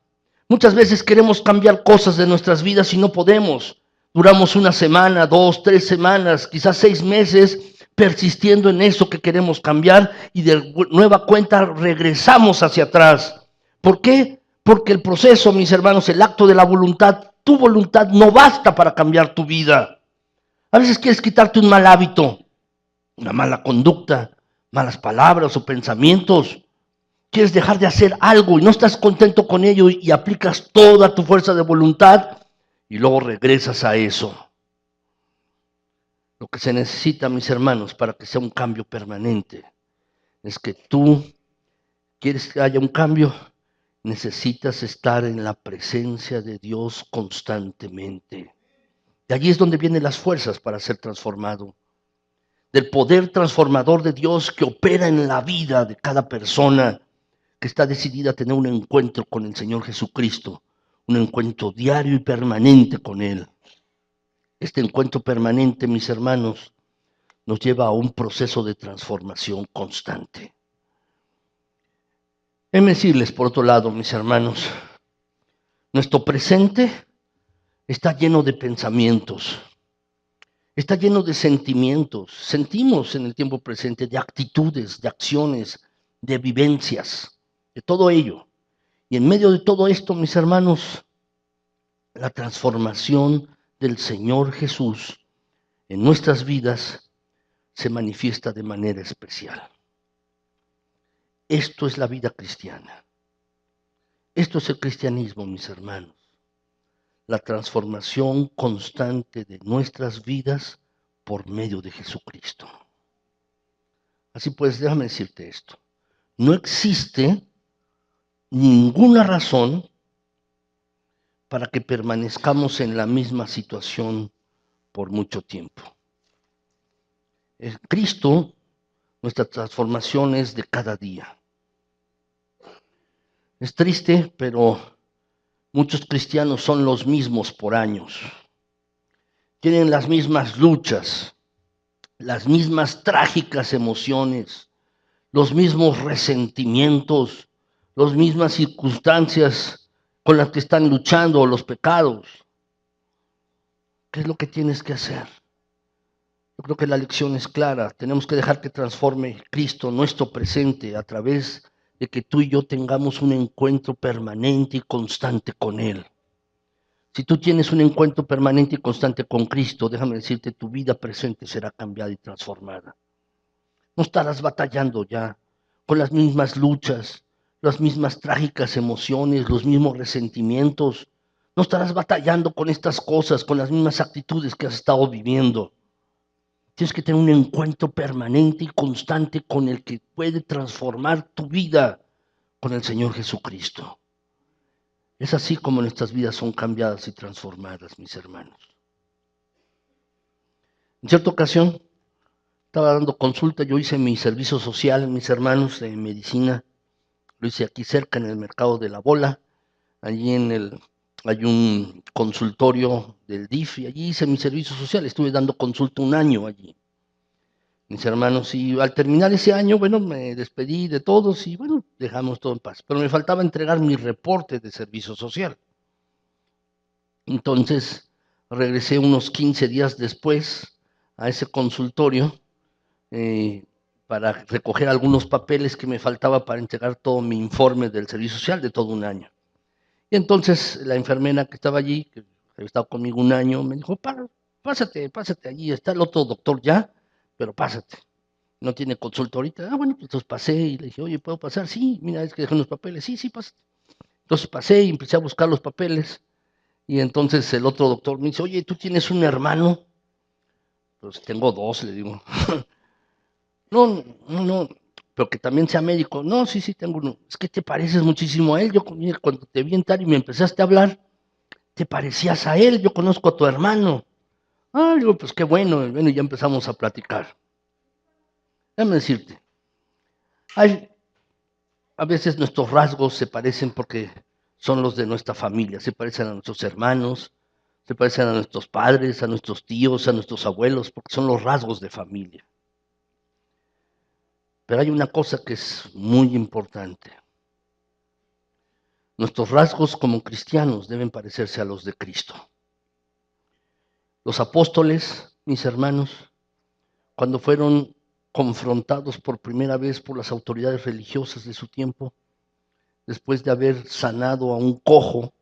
Muchas veces queremos cambiar cosas de nuestras vidas y no podemos. Duramos una semana, 2, 3 semanas, quizás 6 meses persistiendo en eso que queremos cambiar y de nueva cuenta regresamos hacia atrás. ¿Por qué? Porque el proceso, mis hermanos, el acto de la voluntad, tu voluntad no basta para cambiar tu vida. A veces quieres quitarte un mal hábito, una mala conducta, malas palabras o pensamientos. Quieres dejar de hacer algo y no estás contento con ello y aplicas toda tu fuerza de voluntad y luego regresas a eso. Lo que se necesita, mis hermanos, para que sea un cambio permanente, es que tú quieres que haya un cambio, necesitas estar en la presencia de Dios constantemente. De allí es donde vienen las fuerzas para ser transformado. Del poder transformador de Dios que opera en la vida de cada persona que está decidida a tener un encuentro con el Señor Jesucristo, un encuentro diario y permanente con Él. Este encuentro permanente, mis hermanos, nos lleva a un proceso de transformación constante. Déjenme decirles, por otro lado, mis hermanos, nuestro presente está lleno de pensamientos, está lleno de sentimientos. Sentimos en el tiempo presente de actitudes, de acciones, de vivencias, de todo ello. Y en medio de todo esto, mis hermanos, la transformación del Señor Jesús en nuestras vidas se manifiesta de manera especial. Esto es la vida cristiana. Esto es el cristianismo, mis hermanos. La transformación constante de nuestras vidas por medio de Jesucristo. Así pues, déjame decirte esto. No existe ninguna razón para que permanezcamos en la misma situación por mucho tiempo. En Cristo, nuestra transformación es de cada día. Es triste, pero muchos cristianos son los mismos por años. Tienen las mismas luchas, las mismas trágicas emociones, los mismos resentimientos, las mismas circunstancias con las que están luchando, los pecados. ¿Qué es lo que tienes que hacer? Yo creo que la lección es clara. Tenemos que dejar que transforme Cristo nuestro presente a través de que tú y yo tengamos un encuentro permanente y constante con Él. Si tú tienes un encuentro permanente y constante con Cristo, déjame decirte, tu vida presente será cambiada y transformada. No estarás batallando ya con las mismas luchas, las mismas trágicas emociones, los mismos resentimientos. No estarás batallando con estas cosas, con las mismas actitudes que has estado viviendo. Tienes que tener un encuentro permanente y constante con el que puede transformar tu vida, con el Señor Jesucristo. Es así como nuestras vidas son cambiadas y transformadas, mis hermanos. En cierta ocasión, estaba dando consulta, yo hice mi servicio social, mis hermanos, de medicina. Lo hice aquí cerca en el mercado de La Bola. Allí hay un consultorio del DIF y allí hice mi servicio social. Estuve dando consulta un año allí, mis hermanos. Y al terminar ese año, bueno, me despedí de todos y bueno, dejamos todo en paz. Pero me faltaba entregar mi reporte de servicio social. Entonces, regresé unos 15 días después a ese consultorio para recoger algunos papeles que me faltaba para entregar todo mi informe del servicio social de todo un año. Y entonces la enfermera que estaba allí, que había estado conmigo un año, me dijo, pásate allí, está el otro doctor ya, pero pásate. No tiene consulta ahorita. Ah, bueno, pues entonces pasé y le dije, oye, ¿puedo pasar? Sí, mira, es que dejé unos papeles. Sí, pásate. Entonces pasé y empecé a buscar los papeles. Y entonces el otro doctor me dice, oye, ¿tú tienes un hermano? Pues tengo dos, le digo. No, pero que también sea médico. No, sí, tengo uno. Es que te pareces muchísimo a él. Yo cuando te vi entrar y me empezaste a hablar, te parecías a él. Yo conozco a tu hermano. Ah, digo, pues qué bueno. Bueno, y ya empezamos a platicar. Déjame decirte, a veces nuestros rasgos se parecen porque son los de nuestra familia. Se parecen a nuestros hermanos, se parecen a nuestros padres, a nuestros tíos, a nuestros abuelos, porque son los rasgos de familia. Pero hay una cosa que es muy importante. Nuestros rasgos como cristianos deben parecerse a los de Cristo. Los apóstoles, mis hermanos, cuando fueron confrontados por primera vez por las autoridades religiosas de su tiempo, después de haber sanado a un cojo,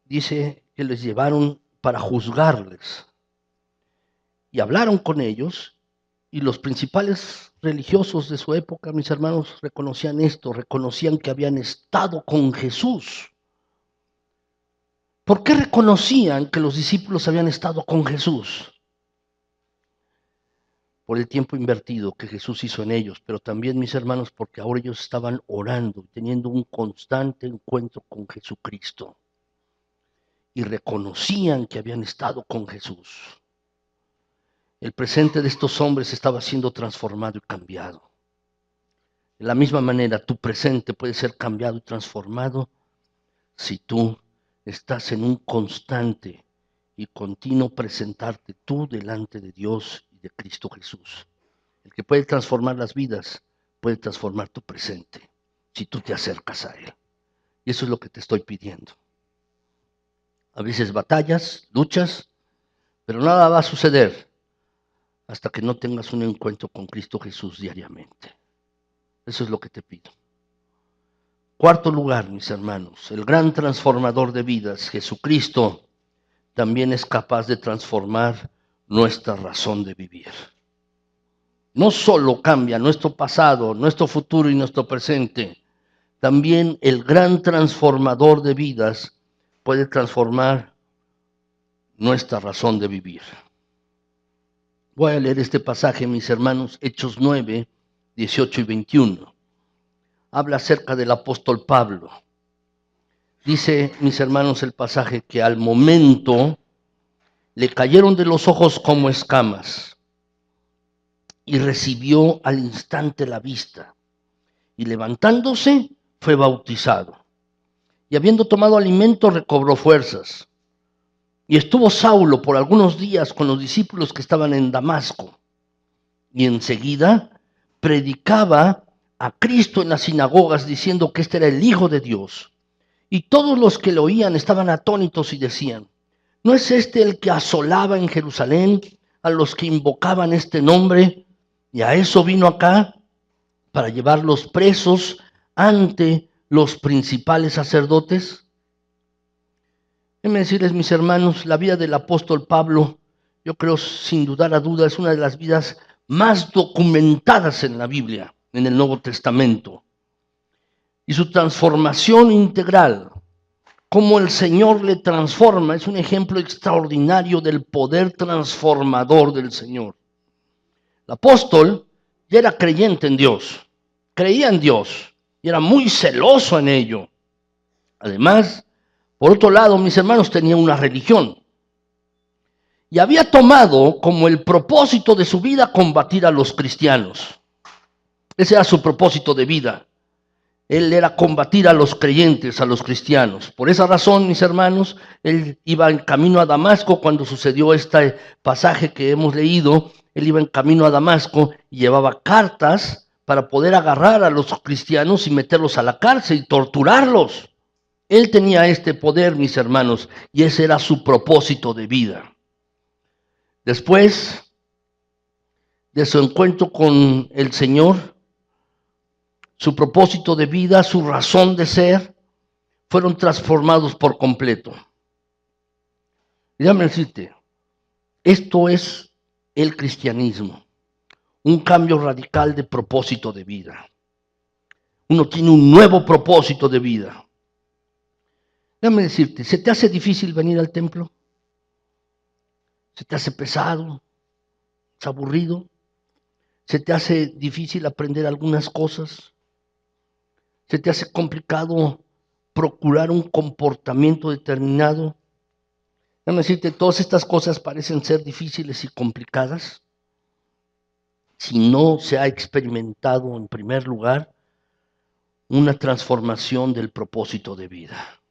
dice que les llevaron para juzgarles y hablaron con ellos. Y los principales religiosos de su época, mis hermanos, reconocían esto, reconocían que habían estado con Jesús. ¿Por qué reconocían que los discípulos habían estado con Jesús? Por el tiempo invertido que Jesús hizo en ellos, pero también, mis hermanos, porque ahora ellos estaban orando, teniendo un constante encuentro con Jesucristo. Y reconocían que habían estado con Jesús. El presente de estos hombres estaba siendo transformado y cambiado. De la misma manera, tu presente puede ser cambiado y transformado si tú estás en un constante y continuo presentarte tú delante de Dios y de Cristo Jesús. El que puede transformar las vidas puede transformar tu presente si tú te acercas a Él. Y eso es lo que te estoy pidiendo. A veces batallas, luchas, pero nada va a suceder hasta que no tengas un encuentro con Cristo Jesús diariamente. Eso es lo que te pido. Cuarto lugar, mis hermanos, el gran transformador de vidas, Jesucristo, también es capaz de transformar nuestra razón de vivir. No solo cambia nuestro pasado, nuestro futuro y nuestro presente, también el gran transformador de vidas puede transformar nuestra razón de vivir. Voy a leer este pasaje, mis hermanos, Hechos 9, 18 y 21. habla acerca del apóstol Pablo. Dice, mis hermanos, el pasaje que al momento le cayeron de los ojos como escamas y recibió al instante la vista. Y levantándose, fue bautizado. Y habiendo tomado alimento, recobró fuerzas. Y estuvo Saulo por algunos días con los discípulos que estaban en Damasco. Y enseguida predicaba a Cristo en las sinagogas, diciendo que este era el Hijo de Dios. Y todos los que lo oían estaban atónitos y decían, ¿no es este el que asolaba en Jerusalén a los que invocaban este nombre? Y a eso vino acá, para llevarlos presos ante los principales sacerdotes. Déjenme decirles, mis hermanos, la vida del apóstol Pablo, yo creo sin dudar a duda, es una de las vidas más documentadas en la Biblia, en el Nuevo Testamento. Y su transformación integral, cómo el Señor le transforma, es un ejemplo extraordinario del poder transformador del Señor. El apóstol ya era creyente en Dios, creía en Dios y era muy celoso en ello. Además, por otro lado, mis hermanos, tenía una religión y había tomado como el propósito de su vida combatir a los cristianos. Ese era su propósito de vida. Él era combatir a los creyentes, a los cristianos. Por esa razón, mis hermanos, él iba en camino a Damasco cuando sucedió este pasaje que hemos leído. Él iba en camino a Damasco y llevaba cartas para poder agarrar a los cristianos y meterlos a la cárcel y torturarlos. Él tenía este poder, mis hermanos, y ese era su propósito de vida. Después de su encuentro con el Señor, su propósito de vida, su razón de ser, fueron transformados por completo. Déjame decirte, esto es el cristianismo, un cambio radical de propósito de vida. Uno tiene un nuevo propósito de vida. Déjame decirte, ¿se te hace difícil venir al templo? ¿Se te hace pesado? ¿Es aburrido? ¿Se te hace difícil aprender algunas cosas? ¿Se te hace complicado procurar un comportamiento determinado? Déjame decirte, todas estas cosas parecen ser difíciles y complicadas si no se ha experimentado en primer lugar una transformación del propósito de vida.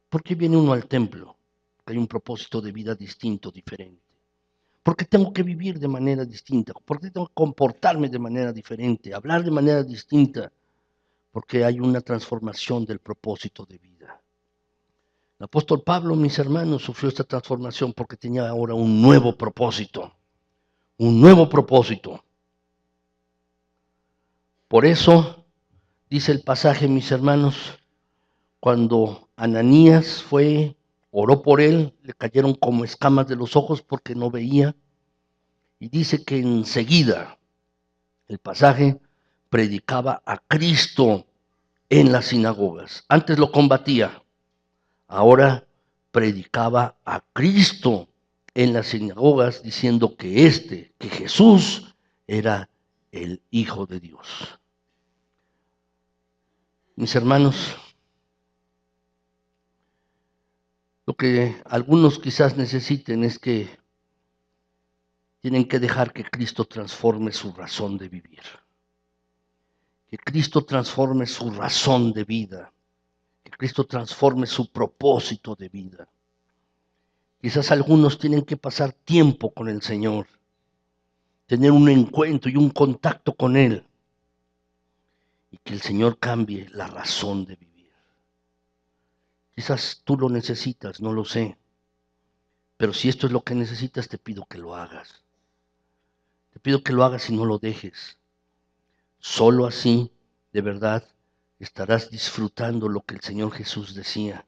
¿Por qué viene uno al templo? Porque hay un propósito de vida distinto, diferente. ¿Por qué tengo que vivir de manera distinta? ¿Por qué tengo que comportarme de manera diferente? Hablar de manera distinta. Porque hay una transformación del propósito de vida. El apóstol Pablo, mis hermanos, sufrió esta transformación porque tenía ahora un nuevo propósito. Un nuevo propósito. Por eso, dice el pasaje, mis hermanos, cuando Ananías oró por él, le cayeron como escamas de los ojos porque no veía. Y dice que enseguida, el pasaje, predicaba a Cristo en las sinagogas. Antes lo combatía, ahora predicaba a Cristo en las sinagogas diciendo que Jesús era el Hijo de Dios. Mis hermanos, lo que algunos quizás necesiten es que tienen que dejar que Cristo transforme su razón de vivir. Que Cristo transforme su razón de vida. Que Cristo transforme su propósito de vida. Quizás algunos tienen que pasar tiempo con el Señor, tener un encuentro y un contacto con Él, y que el Señor cambie la razón de vivir. Quizás tú lo necesitas, no lo sé, pero si esto es lo que necesitas, te pido que lo hagas. Te pido que lo hagas y no lo dejes. Solo así, de verdad, estarás disfrutando lo que el Señor Jesús decía.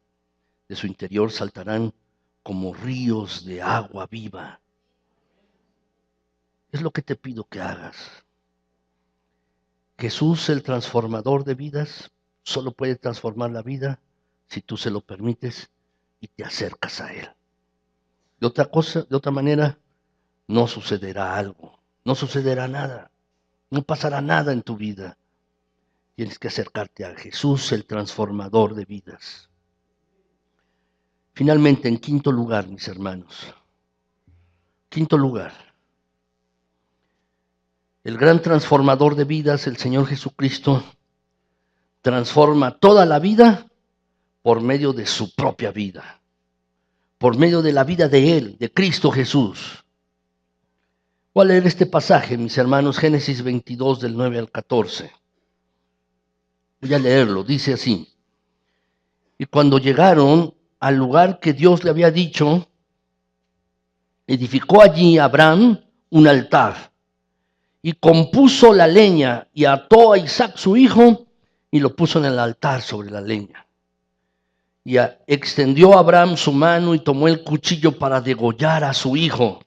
De su interior saltarán como ríos de agua viva. Es lo que te pido que hagas. Jesús, el transformador de vidas, solo puede transformar la vida si tú se lo permites y te acercas a Él. De otra manera, no sucederá algo, no sucederá nada, no pasará nada en tu vida. Tienes que acercarte a Jesús, el transformador de vidas. Finalmente, en quinto lugar, mis hermanos, quinto lugar, el gran transformador de vidas, el Señor Jesucristo, transforma toda la vida por medio de su propia vida, por medio de la vida de Él, de Cristo Jesús. Voy a leer este pasaje, mis hermanos, Génesis 22, del 9 al 14. Voy a leerlo, dice así. Y cuando llegaron al lugar que Dios le había dicho, edificó allí Abraham un altar y compuso la leña y ató a Isaac su hijo y lo puso en el altar sobre la leña. Y extendió Abraham su mano y tomó el cuchillo para degollar a su hijo.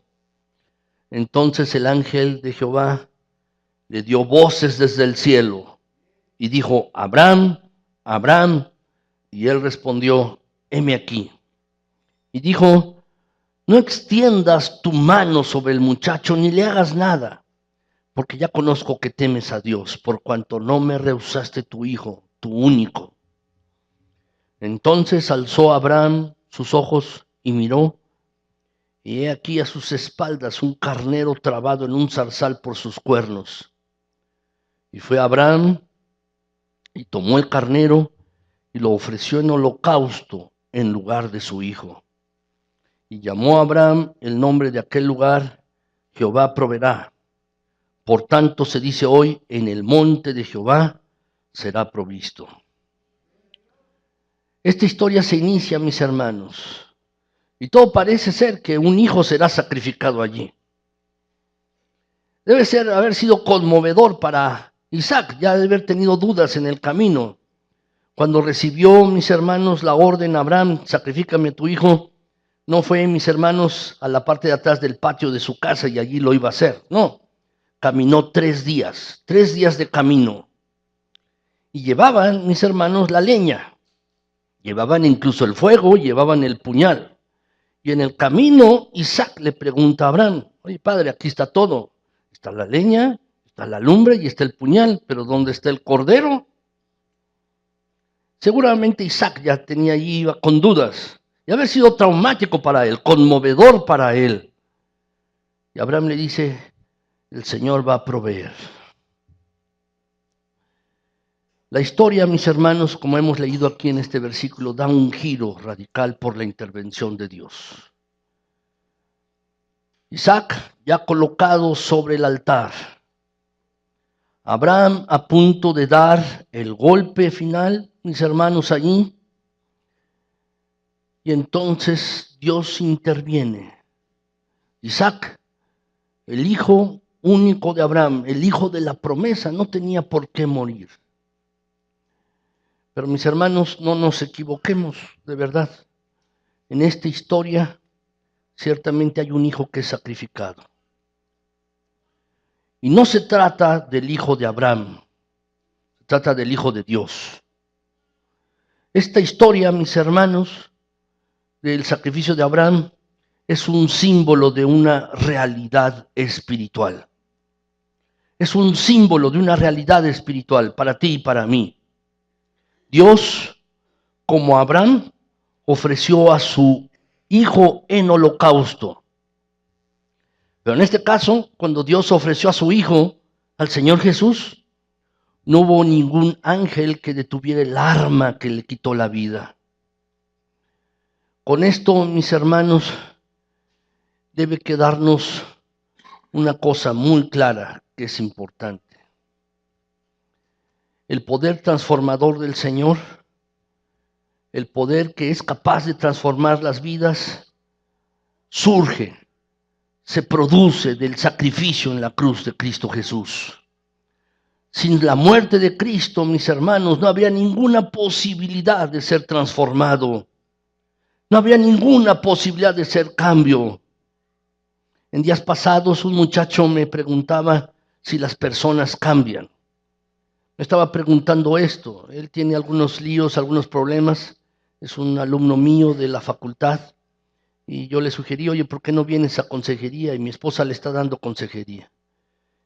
Entonces el ángel de Jehová le dio voces desde el cielo y dijo: Abraham, Abraham. Y él respondió: heme aquí. Y dijo: no extiendas tu mano sobre el muchacho ni le hagas nada, porque ya conozco que temes a Dios, por cuanto no me rehusaste tu hijo, tu único. Entonces alzó Abraham sus ojos y miró, y he aquí a sus espaldas un carnero trabado en un zarzal por sus cuernos. Y fue Abraham y tomó el carnero y lo ofreció en holocausto en lugar de su hijo. Y llamó a Abraham el nombre de aquel lugar: Jehová proveerá. Por tanto se dice hoy: en el monte de Jehová será provisto. Esta historia se inicia, mis hermanos, y todo parece ser que un hijo será sacrificado allí. Debe haber sido conmovedor para Isaac, ya de haber tenido dudas en el camino. Cuando recibió, mis hermanos, la orden: Abraham, sacrifícame a tu hijo, no fue, mis hermanos, a la parte de atrás del patio de su casa y allí lo iba a hacer. No, caminó 3 días de camino. Y llevaban, mis hermanos, la leña. Llevaban incluso el fuego, llevaban el puñal. Y en el camino, Isaac le pregunta a Abraham: oye, padre, aquí está todo. Está la leña, está la lumbre y está el puñal, pero ¿dónde está el cordero? Seguramente Isaac ya tenía allí, iba con dudas. Y haber sido traumático para él, conmovedor para él. Y Abraham le dice: el Señor va a proveer. La historia, mis hermanos, como hemos leído aquí en este versículo, da un giro radical por la intervención de Dios. Isaac ya colocado sobre el altar. Abraham a punto de dar el golpe final, mis hermanos, allí. Y entonces Dios interviene. Isaac, el hijo único de Abraham, el hijo de la promesa, no tenía por qué morir. Pero mis hermanos, no nos equivoquemos, de verdad. En esta historia ciertamente hay un hijo que es sacrificado. Y no se trata del hijo de Abraham, se trata del hijo de Dios. Esta historia, mis hermanos, del sacrificio de Abraham, es un símbolo de una realidad espiritual. Es un símbolo de una realidad espiritual para ti y para mí. Dios, como Abraham, ofreció a su hijo en holocausto. Pero en este caso, cuando Dios ofreció a su hijo, al Señor Jesús, no hubo ningún ángel que detuviera el arma que le quitó la vida. Con esto, mis hermanos, debe quedarnos una cosa muy clara que es importante. El poder transformador del Señor, el poder que es capaz de transformar las vidas, surge, se produce del sacrificio en la cruz de Cristo Jesús. Sin la muerte de Cristo, mis hermanos, no habría ninguna posibilidad de ser transformado. No habría ninguna posibilidad de ser cambio. En días pasados un muchacho me preguntaba si las personas cambian. Me estaba preguntando esto. Él tiene algunos líos, algunos problemas. Es un alumno mío de la facultad. Y yo le sugerí: oye, ¿por qué no vienes a consejería? Y mi esposa le está dando consejería.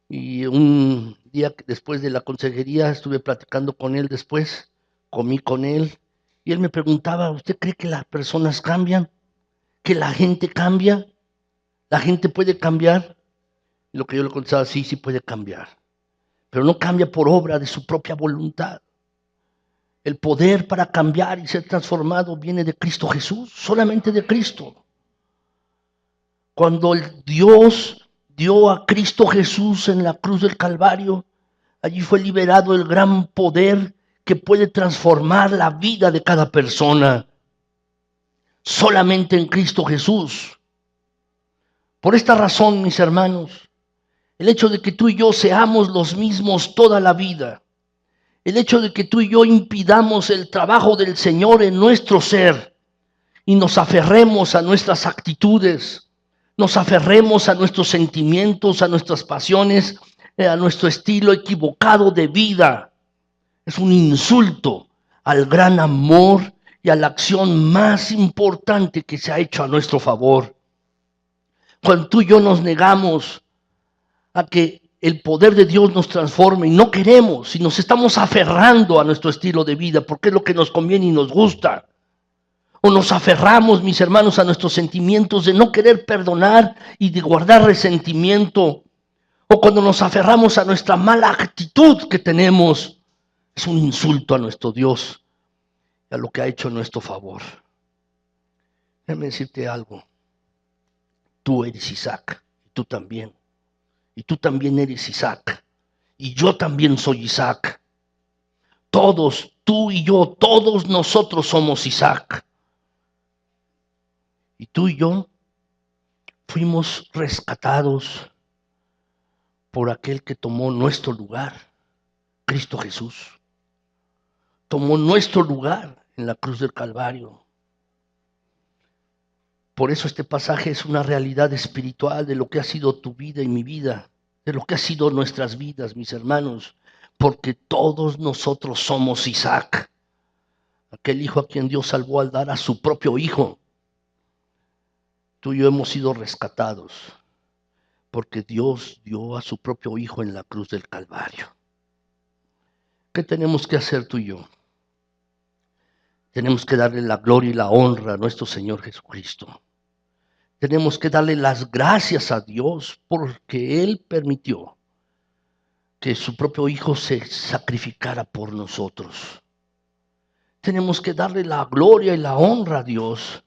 Y un día después de la consejería estuve platicando con él después, comí con él, y él me preguntaba, ¿usted cree que las personas cambian? ¿Que la gente cambia? ¿La gente puede cambiar? Y lo que yo le contestaba, sí, sí puede cambiar, pero no cambia por obra de su propia voluntad. El poder para cambiar y ser transformado viene de Cristo Jesús, solamente de Cristo. Cuando el Dios dio a Cristo Jesús en la cruz del Calvario, allí fue liberado el gran poder que puede transformar la vida de cada persona. Solamente en Cristo Jesús. Por esta razón, mis hermanos, el hecho de que tú y yo seamos los mismos toda la vida, el hecho de que tú y yo impidamos el trabajo del Señor en nuestro ser y nos aferremos a nuestras actitudes, nos aferremos a nuestros sentimientos, a nuestras pasiones, a nuestro estilo equivocado de vida, es un insulto al gran amor y a la acción más importante que se ha hecho a nuestro favor. Cuando tú y yo nos negamos a que el poder de Dios nos transforme y no queremos, y nos estamos aferrando a nuestro estilo de vida porque es lo que nos conviene y nos gusta, o nos aferramos, mis hermanos, a nuestros sentimientos de no querer perdonar y de guardar resentimiento, o cuando nos aferramos a nuestra mala actitud que tenemos, es un insulto a nuestro Dios y a lo que ha hecho en nuestro favor. Déjame decirte algo. Tú eres Isaac, y tú también. Y tú también eres Isaac. Y yo también soy Isaac. Todos, tú y yo, todos nosotros somos Isaac. Y tú y yo fuimos rescatados por aquel que tomó nuestro lugar, Cristo Jesús. Tomó nuestro lugar en la cruz del Calvario. Por eso este pasaje es una realidad espiritual de lo que ha sido tu vida y mi vida, de lo que ha sido nuestras vidas, mis hermanos, porque todos nosotros somos Isaac, aquel hijo a quien Dios salvó al dar a su propio hijo. Tú y yo hemos sido rescatados porque Dios dio a su propio hijo en la cruz del Calvario. ¿Qué tenemos que hacer tú y yo? Tenemos que darle la gloria y la honra a nuestro Señor Jesucristo. Tenemos que darle las gracias a Dios porque Él permitió que su propio hijo se sacrificara por nosotros. Tenemos que darle la gloria y la honra a Dios.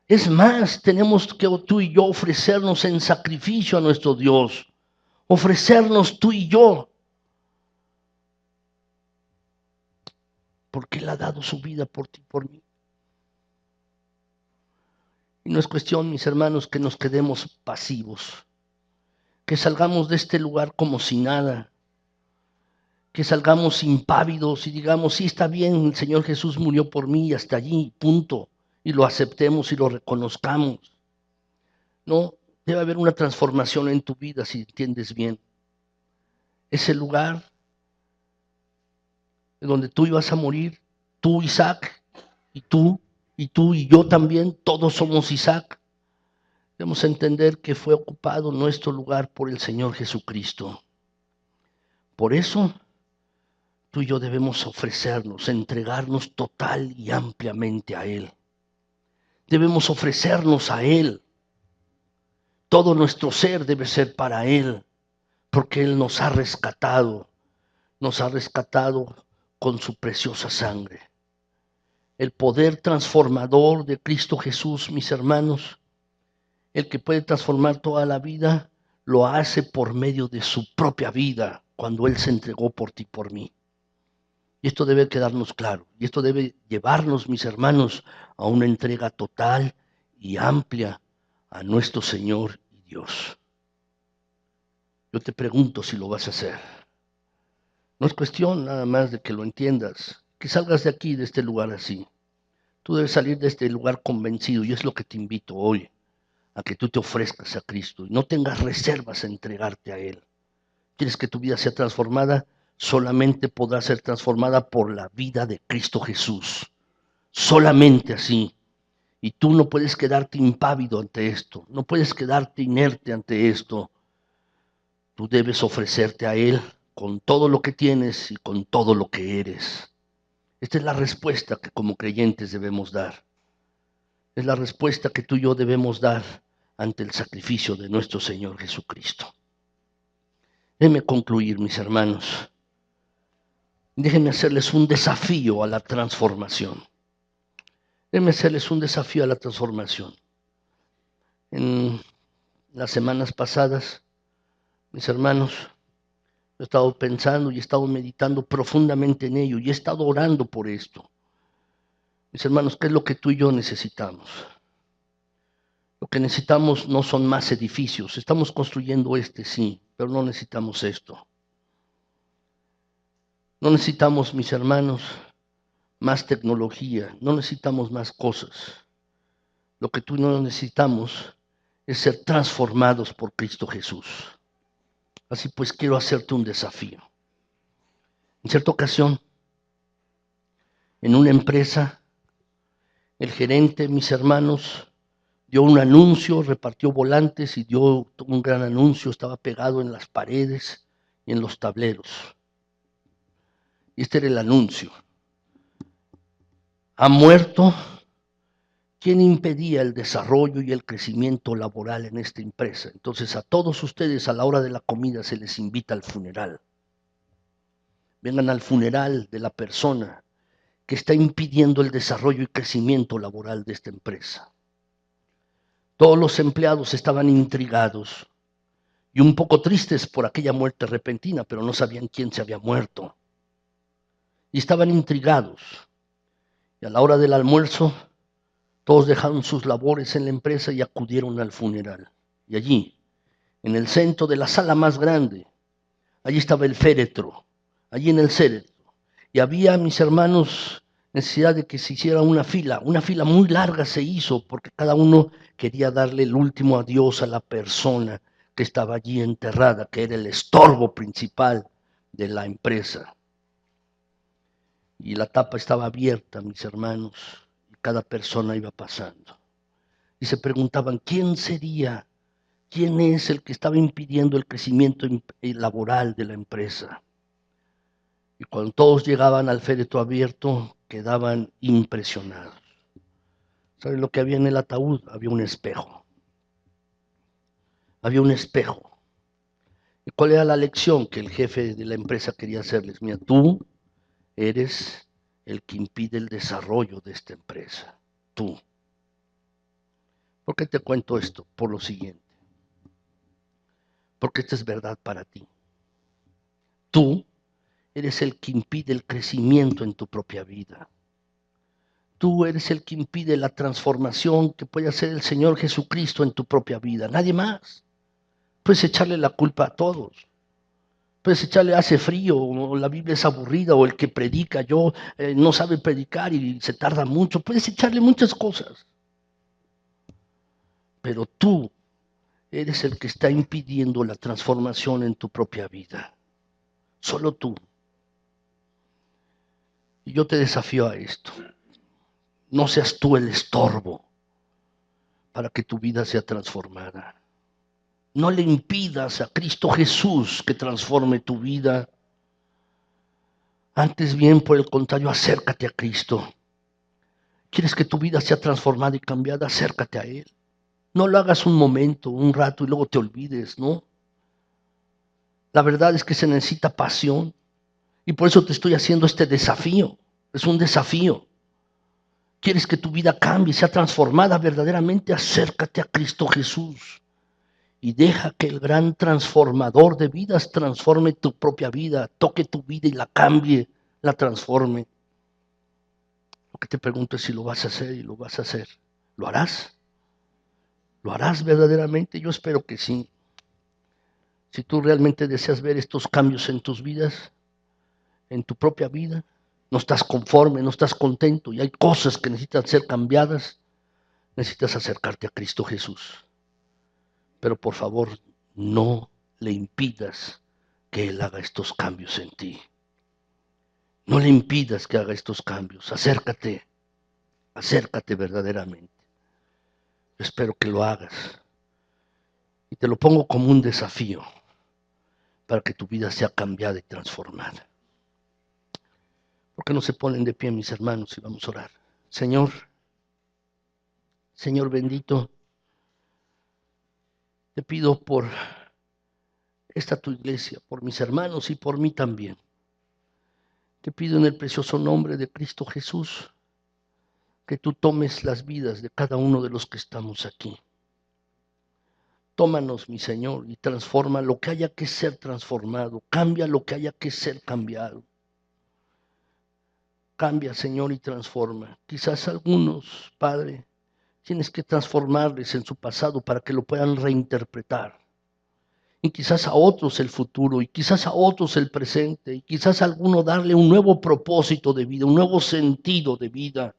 Es más, tenemos que tú y yo ofrecernos en sacrificio a nuestro Dios. Ofrecernos tú y yo. Porque Él ha dado su vida por ti y por mí. Y no es cuestión, mis hermanos, que nos quedemos pasivos. Que salgamos de este lugar como si nada. Que salgamos impávidos y digamos, sí, está bien, el Señor Jesús murió por mí y hasta allí, punto. Y lo aceptemos y lo reconozcamos. No, debe haber una transformación en tu vida, si entiendes bien. Ese lugar en donde tú ibas a morir, tú, Isaac, y tú y yo también, todos somos Isaac. Debemos entender que fue ocupado nuestro lugar por el Señor Jesucristo. Por eso, tú y yo debemos ofrecernos, entregarnos total y ampliamente a Él. Debemos ofrecernos a Él. Todo nuestro ser debe ser para Él, porque Él nos ha rescatado con su preciosa sangre. El poder transformador de Cristo Jesús, mis hermanos, el que puede transformar toda la vida, lo hace por medio de su propia vida, cuando Él se entregó por ti y por mí. Y esto debe quedarnos claro, y esto debe llevarnos, mis hermanos, a una entrega total y amplia a nuestro Señor y Dios. Yo te pregunto si lo vas a hacer. No es cuestión nada más de que lo entiendas, que salgas de aquí, de este lugar así. Tú debes salir de este lugar convencido, y es lo que te invito hoy, a que tú te ofrezcas a Cristo y no tengas reservas a entregarte a Él. ¿Quieres que tu vida sea transformada? Solamente podrá ser transformada por la vida de Cristo Jesús. Solamente así. Y tú no puedes quedarte impávido ante esto, no puedes quedarte inerte ante esto. Tú debes ofrecerte a Él con todo lo que tienes y con todo lo que eres. Esta es la respuesta que como creyentes debemos dar. Es la respuesta que tú y yo debemos dar ante el sacrificio de nuestro Señor Jesucristo. Déjenme concluir, mis hermanos. Déjenme hacerles un desafío a la transformación. Déjenme hacerles un desafío a la transformación. En las semanas pasadas, mis hermanos, he estado pensando y he estado meditando profundamente en ello y he estado orando por esto. Mis hermanos, ¿qué es lo que tú y yo necesitamos? Lo que necesitamos no son más edificios. Estamos construyendo sí, pero no necesitamos esto. No necesitamos, mis hermanos, más tecnología. No necesitamos más cosas. Lo que tú y yo necesitamos es ser transformados por Cristo Jesús. Así pues, quiero hacerte un desafío. En cierta ocasión, en una empresa, el gerente, mis hermanos, dio un anuncio, repartió volantes y dio un gran anuncio, estaba pegado en las paredes y en los tableros. Y este era el anuncio. Ha muerto quien impedía el desarrollo y el crecimiento laboral en esta empresa. Entonces a todos ustedes a la hora de la comida se les invita al funeral. Vengan al funeral de la persona que está impidiendo el desarrollo y crecimiento laboral de esta empresa. Todos los empleados estaban intrigados y un poco tristes por aquella muerte repentina, pero no sabían quién se había muerto. Y estaban intrigados. Y a la hora del almuerzo, todos dejaron sus labores en la empresa y acudieron al funeral. Y allí, en el centro de la sala más grande, allí estaba el féretro, allí en el féretro. Y había, mis hermanos, necesidad de que se hiciera una fila muy larga se hizo, porque cada uno quería darle el último adiós a la persona que estaba allí enterrada, que era el estorbo principal de la empresa. Y la tapa estaba abierta, mis hermanos, y cada persona iba pasando. Y se preguntaban, ¿quién sería? ¿Quién es el que estaba impidiendo el crecimiento laboral de la empresa? Y cuando todos llegaban al féretro abierto, quedaban impresionados. ¿Saben lo que había en el ataúd? Había un espejo. Había un espejo. ¿Y cuál era la lección que el jefe de la empresa quería hacerles? Mira, tú eres el que impide el desarrollo de esta empresa. Tú. ¿Por qué te cuento esto? Por lo siguiente. Porque esta es verdad para ti. Tú eres el que impide el crecimiento en tu propia vida. Tú eres el que impide la transformación que puede hacer el Señor Jesucristo en tu propia vida. Nadie más. Puedes echarle la culpa a todos. Puedes echarle hace frío, o la Biblia es aburrida, o el que predica no sabe predicar y se tarda mucho. Puedes echarle muchas cosas. Pero tú eres el que está impidiendo la transformación en tu propia vida. Solo tú. Y yo te desafío a esto. No seas tú el estorbo para que tu vida sea transformada. No le impidas a Cristo Jesús que transforme tu vida. Antes bien, por el contrario, acércate a Cristo. ¿Quieres que tu vida sea transformada y cambiada? Acércate a Él. No lo hagas un momento, un rato y luego te olvides, ¿no? La verdad es que se necesita pasión y por eso te estoy haciendo este desafío. Es un desafío. ¿Quieres que tu vida cambie, sea transformada verdaderamente? Acércate a Cristo Jesús y deja que el gran transformador de vidas transforme tu propia vida, toque tu vida y la cambie, la transforme. Lo que te pregunto es si lo vas a hacer y lo vas a hacer. ¿Lo harás? ¿Lo harás verdaderamente? Yo espero que sí. Si tú realmente deseas ver estos cambios en tus vidas, en tu propia vida, no estás conforme, no estás contento y hay cosas que necesitan ser cambiadas, necesitas acercarte a Cristo Jesús. Pero por favor, no le impidas que Él haga estos cambios en ti. No le impidas que haga estos cambios. Acércate verdaderamente. Espero que lo hagas. Y te lo pongo como un desafío. para que tu vida sea cambiada y transformada. ¿Por qué no se ponen de pie, mis hermanos, y vamos a orar? Señor bendito, te pido por esta tu iglesia, por mis hermanos y por mí también. Te pido en el precioso nombre de Cristo Jesús que tú tomes las vidas de cada uno de los que estamos aquí. Tómanos, mi Señor, y transforma lo que haya que ser transformado. Cambia lo que haya que ser cambiado. Cambia, Señor, y transforma. Quizás algunos, Padre, tienes que transformarles en su pasado para que lo puedan reinterpretar. Y quizás a otros el futuro, y quizás a otros el presente, y quizás a alguno darle un nuevo propósito de vida, un nuevo sentido de vida.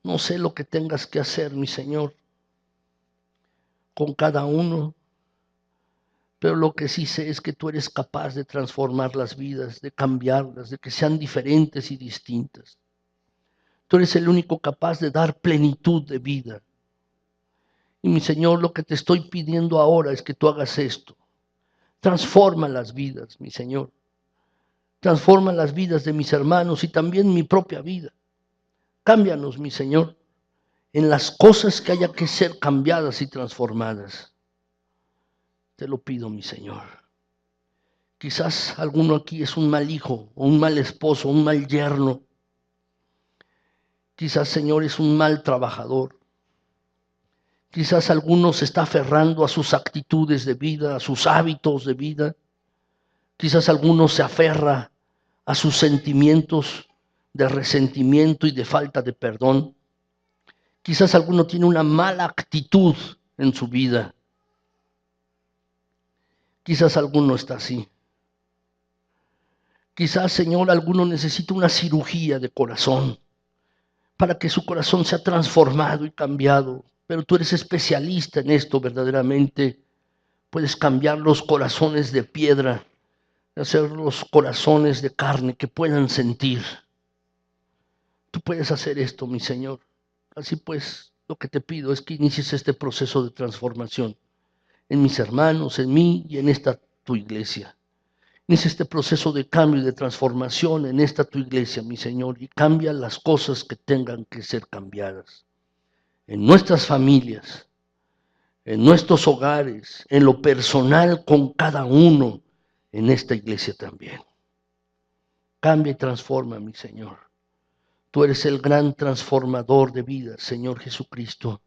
No sé lo que tengas que hacer, mi Señor, con cada uno, pero lo que sí sé es que tú eres capaz de transformar las vidas, de cambiarlas, de que sean diferentes y distintas. Tú eres el único capaz de dar plenitud de vida. Y mi Señor, lo que te estoy pidiendo ahora es que tú hagas esto. Transforma las vidas, mi Señor. Transforma las vidas de mis hermanos y también mi propia vida. Cámbianos, mi Señor, en las cosas que haya que ser cambiadas y transformadas. Te lo pido, mi Señor. Quizás alguno aquí es un mal hijo, o un mal esposo, un mal yerno. Quizás, Señor, es un mal trabajador. Quizás alguno se está aferrando a sus actitudes de vida, a sus hábitos de vida. Quizás alguno se aferra a sus sentimientos de resentimiento y de falta de perdón. Quizás alguno tiene una mala actitud en su vida. Quizás alguno está así. Quizás, Señor, alguno necesita una cirugía de corazón para que su corazón sea transformado y cambiado. Pero tú eres especialista en esto verdaderamente. Puedes cambiar los corazones de piedra, hacer los corazones de carne que puedan sentir. Tú puedes hacer esto, mi Señor. Así pues, lo que te pido es que inicies este proceso de transformación en mis hermanos, en mí y en esta tu iglesia. Inicia este proceso de cambio y de transformación en esta tu iglesia, mi Señor, y cambia las cosas que tengan que ser cambiadas. En nuestras familias, en nuestros hogares, en lo personal con cada uno, en esta iglesia también. Cambia y transforma, mi Señor. Tú eres el gran transformador de vidas, Señor Jesucristo.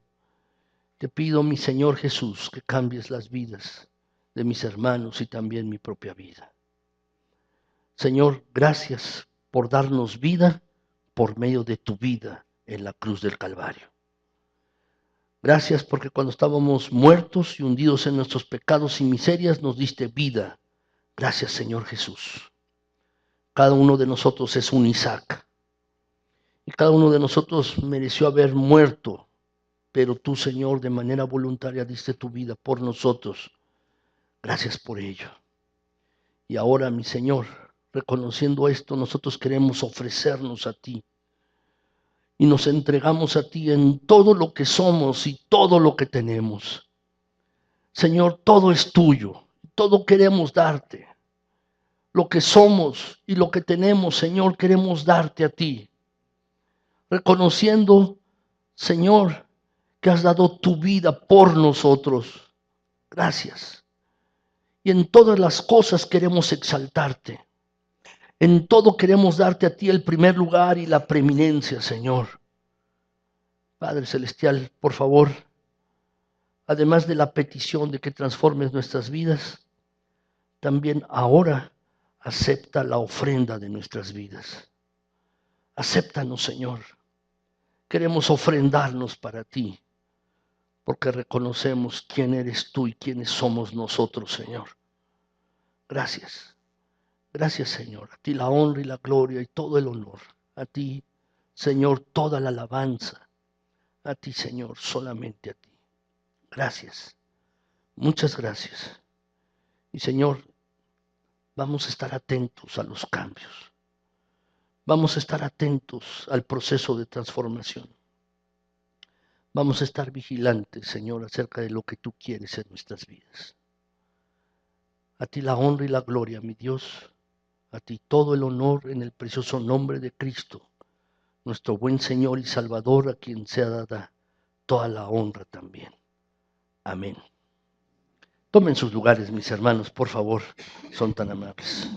Te pido, mi Señor Jesús, que cambies las vidas de mis hermanos y también mi propia vida. Señor, gracias por darnos vida por medio de tu vida en la cruz del Calvario. Gracias porque cuando estábamos muertos y hundidos en nuestros pecados y miserias, nos diste vida. Gracias, Señor Jesús. Cada uno de nosotros es un Isaac. Y cada uno de nosotros mereció haber muerto. Pero tú, Señor, de manera voluntaria diste tu vida por nosotros. Gracias por ello. Y ahora, mi Señor, reconociendo esto, nosotros queremos ofrecernos a ti. Y nos entregamos a ti en todo lo que somos y todo lo que tenemos. Señor, todo es tuyo. Todo queremos darte. Lo que somos y lo que tenemos, Señor, queremos darte a ti. Reconociendo, Señor, que has dado tu vida por nosotros. Gracias. Y en todas las cosas queremos exaltarte. En todo queremos darte a ti el primer lugar y la preeminencia, Señor. Padre Celestial, por favor, además de la petición de que transformes nuestras vidas, también ahora acepta la ofrenda de nuestras vidas. Acéptanos, Señor. Queremos ofrendarnos para ti, porque reconocemos quién eres tú y quiénes somos nosotros, Señor. Gracias. Gracias, Señor. A ti la honra y la gloria y todo el honor. A ti, Señor, toda la alabanza. A ti, Señor, solamente a ti. Gracias. Muchas gracias. Y, Señor, vamos a estar atentos a los cambios. Vamos a estar atentos al proceso de transformación. Vamos a estar vigilantes, Señor, acerca de lo que tú quieres en nuestras vidas. A ti la honra y la gloria, mi Dios. A ti todo el honor en el precioso nombre de Cristo, nuestro buen Señor y Salvador, a quien sea dada toda la honra también. Amén. Tomen sus lugares, mis hermanos, por favor, son tan amables.